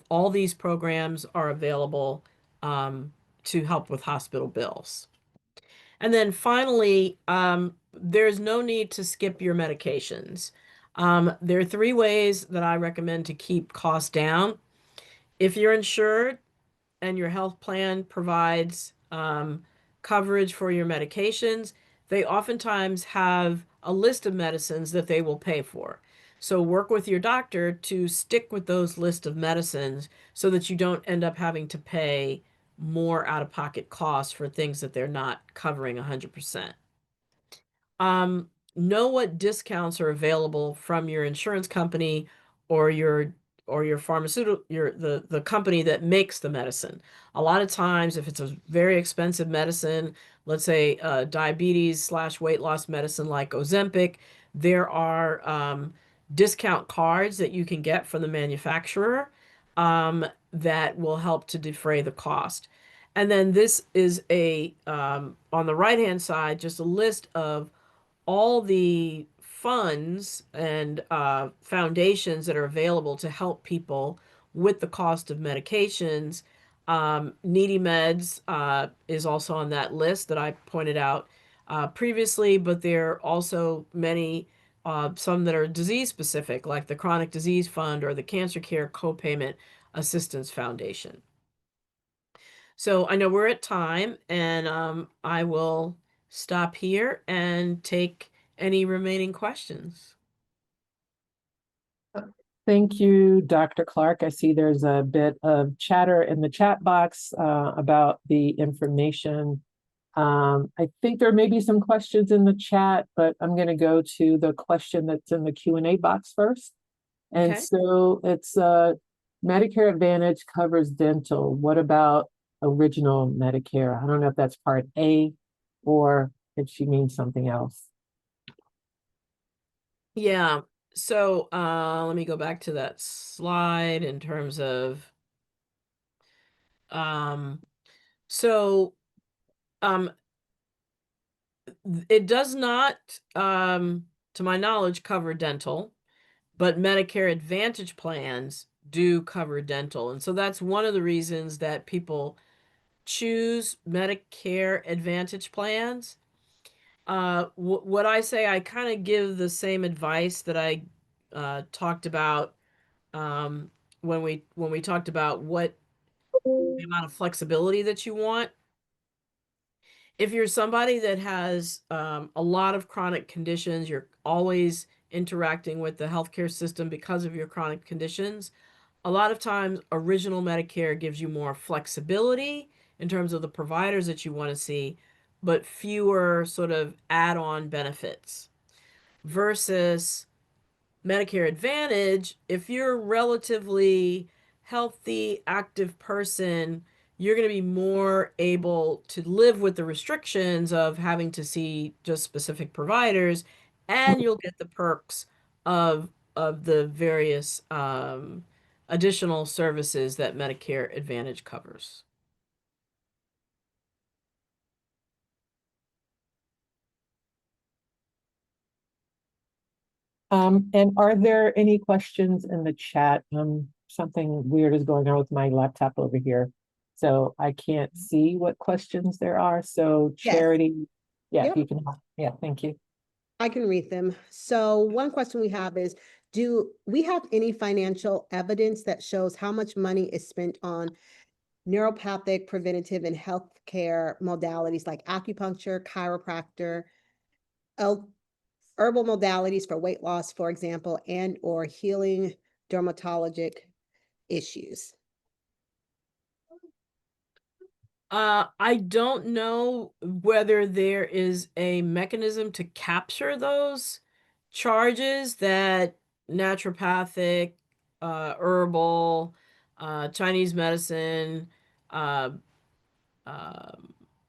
All these programs are available to help with hospital bills. And then finally, there's no need to skip your medications. There are three ways that I recommend to keep costs down. If you're insured and your health plan provides coverage for your medications, they oftentimes have a list of medicines that they will pay for. So work with your doctor to stick with those list of medicines so that you don't end up having to pay more out-of-pocket costs for things that they're not covering 100%. know what discounts are available from your insurance company or your pharmaceutical the company that makes the medicine. A lot of times, if it's a very expensive medicine, let's say diabetes / weight loss medicine like Ozempic, there are discount cards that you can get from the manufacturer that will help to defray the cost. And then this is a on the right hand side, just a list of all the funds and foundations that are available to help people with the cost of medications. Needy Meds is also on that list that I pointed out previously, but there are also many, some that are disease specific, like the Chronic Disease Fund or the Cancer Care Copayment Assistance Foundation. So I know we're at time, and I will stop here and take any remaining questions. Thank you, Dr. Clarke. I see there's a bit of chatter in the chat box about the information. I think there may be some questions in the chat, but I'm going to go to the question that's in the Q&A box first. And Okay. so it's Medicare Advantage covers dental. What about original Medicare? I don't know if that's part A or if she means something else. Yeah. So let me go back to that slide in terms of um, so it does not, to my knowledge, cover dental, but Medicare Advantage plans do cover dental. And so that's one of the reasons that people choose Medicare Advantage plans. What I say, I kind of give the same advice that I talked about when we talked about what the amount of flexibility that you want. If you're somebody that has a lot of chronic conditions, you're always interacting with the healthcare system because of your chronic conditions, a lot of times original Medicare gives you more flexibility in terms of the providers that you want to see, but fewer sort of add-on benefits versus Medicare Advantage. If you're a relatively healthy, active person, you're going to be more able to live with the restrictions of having to see just specific providers, and you'll get the perks of the various additional services that Medicare Advantage covers. And are there any questions in the chat? Something weird is going on with my laptop over here, so I can't see what questions there are. So Yes. Charity, yeah, Yep. you can, yeah, thank you. I can read them. So one question we have is, do we have any financial evidence that shows how much money is spent on neuropathic, preventative, and healthcare modalities like acupuncture, chiropractor, herbal modalities for weight loss, for example, and or healing dermatologic issues? I don't know whether there is a mechanism to capture those charges that naturopathic, herbal, Chinese medicine, uh,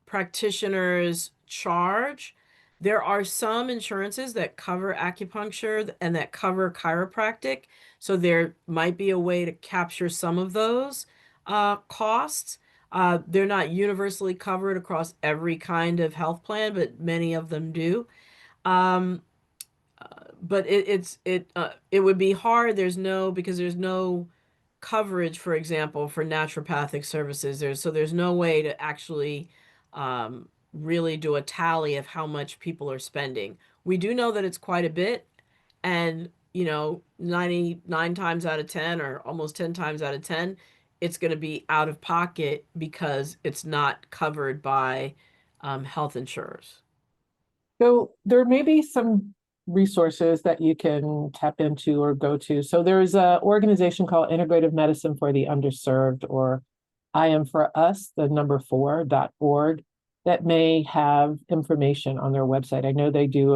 practitioners charge. There are some insurances that cover acupuncture and that cover chiropractic, so there might be a way to capture some of those costs. They're not universally covered across every kind of health plan, but many of them do. But it would be hard. Because there's no coverage, for example, for naturopathic services. There's no way to actually really do a tally of how much people are spending. We do know that it's quite a bit, and 99 times out of 10 or almost 10 times out of 10, it's going to be out of pocket because it's not covered by health insurers. So there may be some resources that you can tap into or go to. So there's an organization called Integrative Medicine for the Underserved, or I Am For Us, the number 4.org. that may have information on their website. I know they do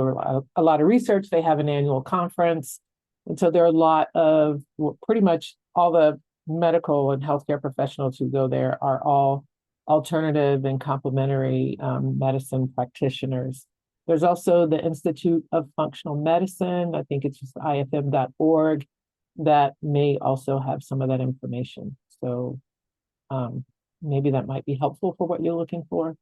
a lot of research. They have an annual conference. And so there are a lot of, well, pretty much all the medical and healthcare professionals who go there are all alternative and complementary medicine practitioners. There's also the Institute of Functional Medicine. I think it's just ifm.org that may also have some of that information. So maybe that might be helpful for what you're looking for.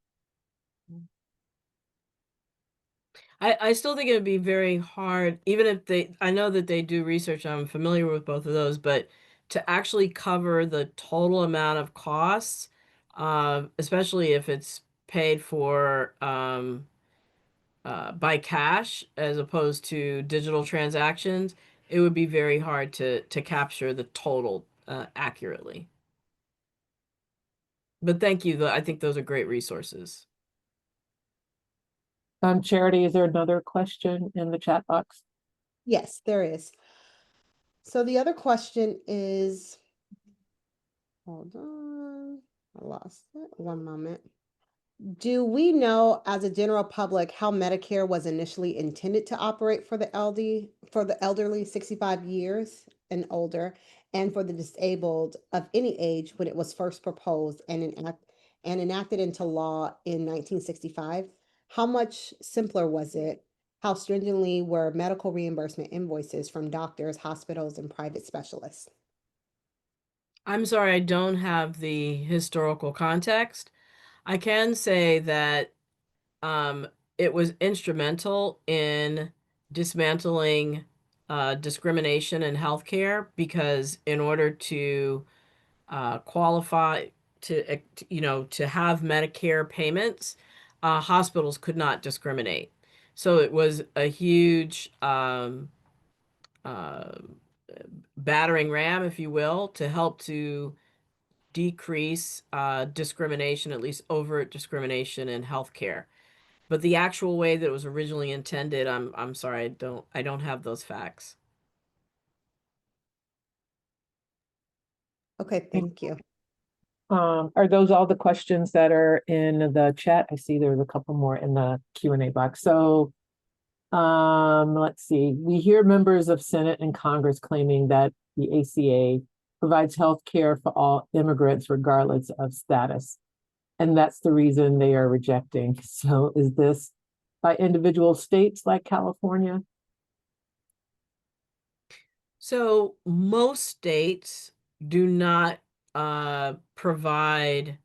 I still think it would be very hard, even if I know that they do research, I'm familiar with both of those, but to actually cover the total amount of costs, especially if it's paid for by cash as opposed to digital transactions, it would be very hard to capture the total accurately. But thank you. I think those are great resources. Charity, is there another question in the chat box? Yes, there is. So the other question is, hold on, I lost it. One moment. Do we know as a general public how Medicare was initially intended to operate for the elderly 65 years and older, and for the disabled of any age when it was first proposed and enacted into law in 1965? How much simpler was it? How stringently were medical reimbursement invoices from doctors, hospitals, and private specialists? I'm sorry, I don't have the historical context. I can say that it was instrumental in dismantling discrimination in healthcare, because in order to qualify to have Medicare payments, hospitals could not discriminate. So it was a huge uh, battering ram, if you will, to help to decrease discrimination, at least overt discrimination in healthcare. But the actual way that it was originally intended, I'm sorry, I don't have those facts. Okay, thank you. Are those all the questions that are in the chat? I see there's a couple more in the Q&A box. So let's see. We hear members of Senate and Congress claiming that the ACA provides health care for all immigrants regardless of status. And that's the reason they are rejecting. So is this by individual states like California? So most states do not provide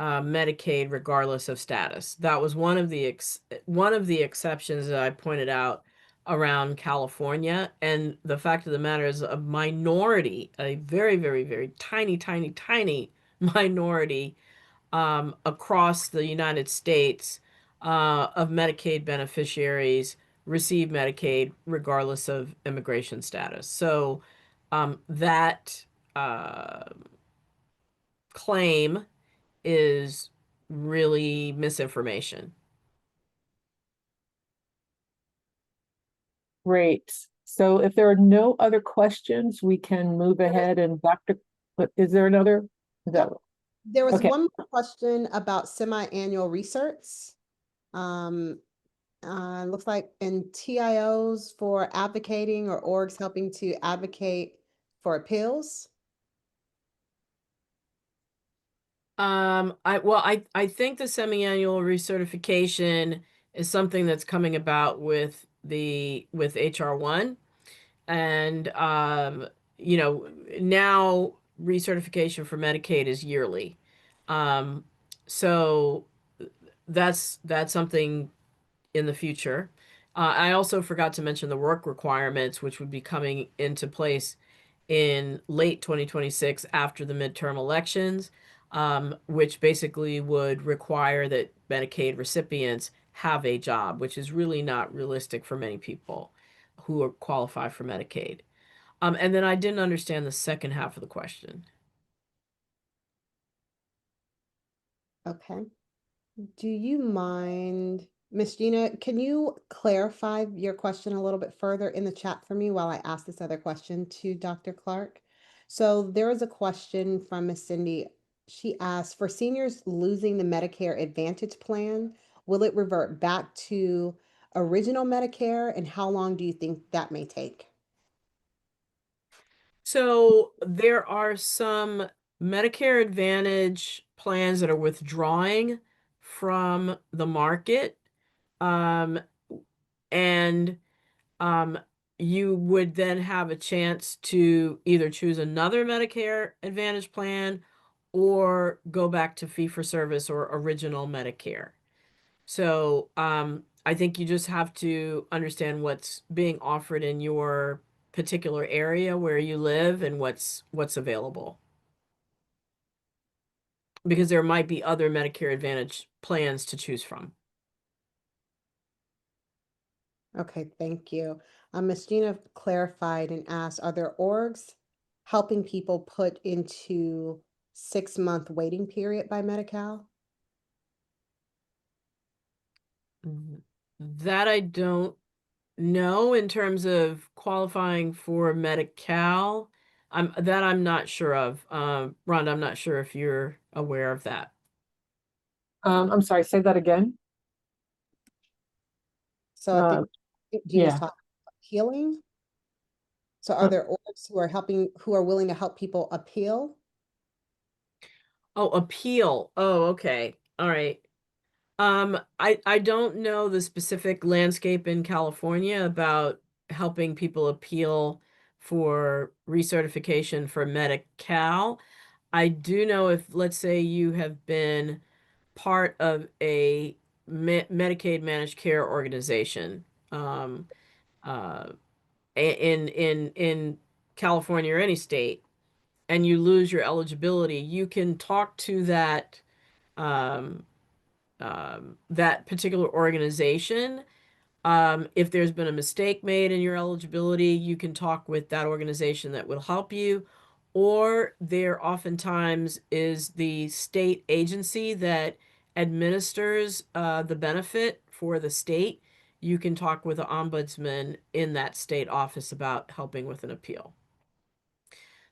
Medicaid regardless of status. That was one of the exceptions that I pointed out around California. And the fact of the matter is, a minority, a very, very, very tiny, tiny, tiny minority across the United States of Medicaid beneficiaries receive Medicaid regardless of immigration status. So that claim is really misinformation. Great. So if there are no other questions, we can move ahead and is there another? Is that, There was okay. one more question about semi-annual research. Looks like in TIOs for advocating or orgs helping to advocate for appeals. I think the semi-annual recertification is something that's coming about with HR1. And now recertification for Medicaid is yearly. So that's something in the future. I also forgot to mention the work requirements, which would be coming into place in late 2026 after the midterm elections, which basically would require that Medicaid recipients have a job, which is really not realistic for many people who are qualify for Medicaid. And then I didn't understand the second half of the question. Okay. Do you mind, Miss Gina, can you clarify your question a little bit further in the chat for me while I ask this other question to Dr. Clarke? So there was a question from Miss Cindy she asked, for seniors losing the Medicare Advantage plan, will it revert back to original Medicare, and how long do you think that may take? So there are some Medicare Advantage plans that are withdrawing from the market. Um, and um, you would then have a chance to either choose another Medicare Advantage plan or go back to fee for service or original Medicare. So I think you just have to understand what's being offered in your particular area where you live and what's available. Because there might be other Medicare Advantage plans to choose from. Okay, thank you. Ms. Gina clarified and asked, are there orgs helping people put into 6-month waiting period by Medi-Cal? That I don't know in terms of qualifying for Medi-Cal. I'm not sure of. Rhonda, I'm not sure if you're aware of that. I'm sorry, say that again. So I think Gina's yeah. talking about healing. So are Uh, there orgs who are willing to help people appeal? Oh, appeal. Oh, okay. All right. I don't know the specific landscape in California about helping people appeal for recertification for Medi-Cal. I do know if, let's say, you have been part of a Medicaid managed care organization, uh, in California or any state, and you lose your eligibility, you can talk to um, that particular organization. If there's been a mistake made in your eligibility, you can talk with that organization that will help you. Or there oftentimes is the state agency that administers the benefit for the state. You can talk with the ombudsman in that state office about helping with an appeal.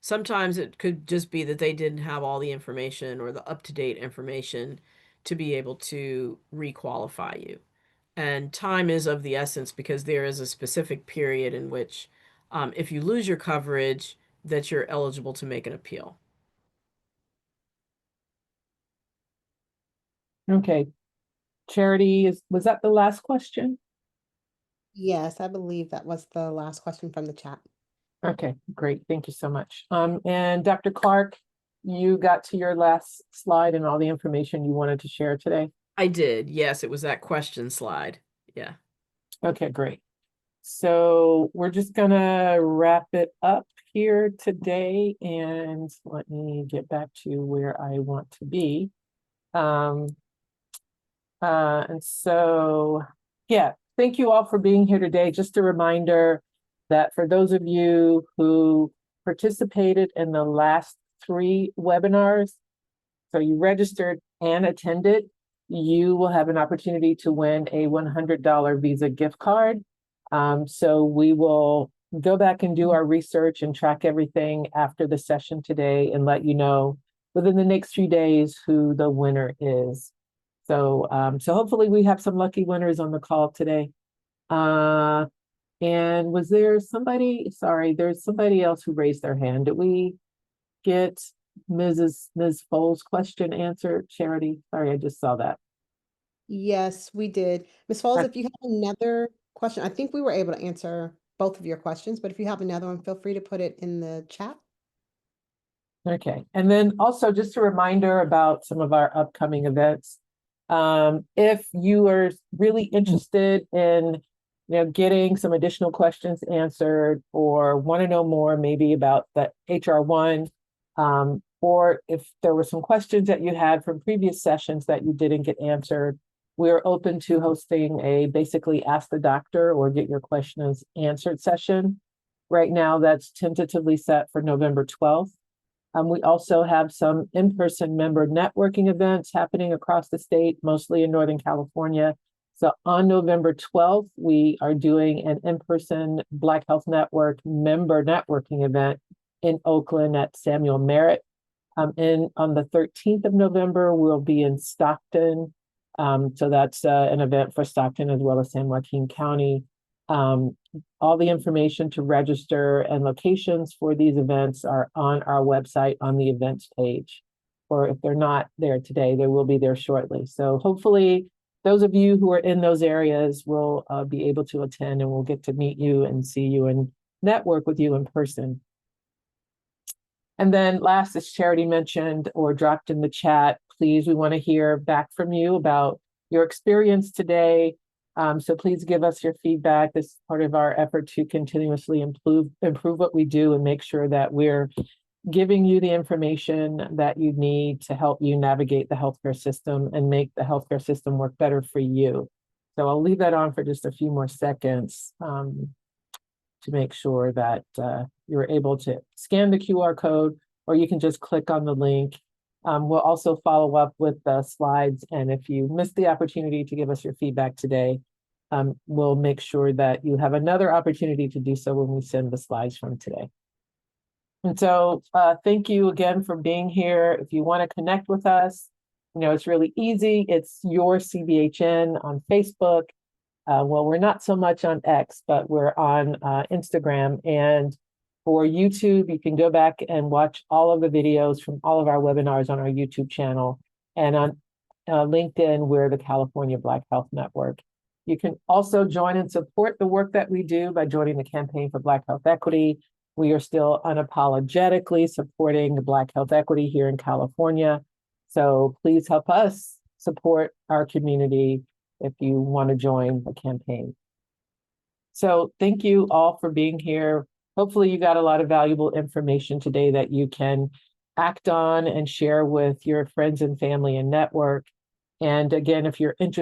Sometimes it could just be that they didn't have all the information or the up-to-date information to be able to requalify you. And time is of the essence because there is a specific period in which, if you lose your coverage, that you're eligible to make an appeal. Okay. Charity, was that the last question? Yes, I believe that was the last question from the chat. Okay, great. Thank you so much. And Dr. Clarke, you got to your last slide and all the information you wanted to share today? I did. Yes, it was that question slide. Yeah. Okay, great. So we're just gonna wrap it up here today, and let me get back to where I want to be. And so, yeah, thank you all for being here today. Just a reminder that for those of you who participated in the last 3 webinars, so you registered and attended, you will have an opportunity to win a $100 Visa gift card. So we will go back and do our research and track everything after the session today and let you know within the next few days who the winner is. So, so hopefully we have some lucky winners on the call today. And was there somebody, sorry, there's somebody else who raised their hand. Did we get Ms. Foles' question answered, Charity? Sorry, I just saw that. Yes, we did. Ms. Foles, if you have another question, I think we were able to answer both of your questions, but if you have another one, feel free to put it in the chat. Okay, and then also just a reminder about some of our upcoming events. If you are really interested in, getting some additional questions answered or want to know more maybe about the HR1, or if there were some questions that you had from previous sessions that you didn't get answered, we're open to hosting a basically ask the doctor or get your questions answered session. Right now, that's tentatively set for November 12th. We also have some in-person member networking events happening across the state, mostly in Northern California. So on November 12th, we are doing an in-person Black Health Network member networking event in Oakland at Samuel Merritt. And on the 13th of November, we'll be in Stockton. So that's an event for Stockton as well as San Joaquin County. All the information to register and locations for these events are on our website on the events page. Or if they're not there today, they will be there shortly. So hopefully those of you who are in those areas will be able to attend, and we'll get to meet you and see you and network with you in person. And then last, as Charity mentioned or dropped in the chat, please, we want to hear back from you about your experience today. So please give us your feedback. This is part of our effort to continuously improve what we do and make sure that we're giving you the information that you need to help you navigate the healthcare system and make the healthcare system work better for you. So I'll leave that on for just a few more seconds to make sure that you're able to scan the QR code, or you can just click on the link. We'll also follow up with the slides, and if you missed the opportunity to give us your feedback today, we'll make sure that you have another opportunity to do so when we send the slides from today. And so thank you again for being here. If you want to connect with us, it's really easy. It's your CBHN on Facebook. Well, we're not so much on X, but we're on Instagram. And for YouTube, you can go back and watch all of the videos from all of our webinars on our YouTube channel. And on LinkedIn, we're the California Black Health Network. You can also join and support the work that we do by joining the Campaign for Black Health Equity. We are still unapologetically supporting the Black Health Equity here in California. So please help us support our community if you want to join the campaign. So thank you all for being here. Hopefully you got a lot of valuable information today that you can act on and share with your friends and family and network. And again, if you're interested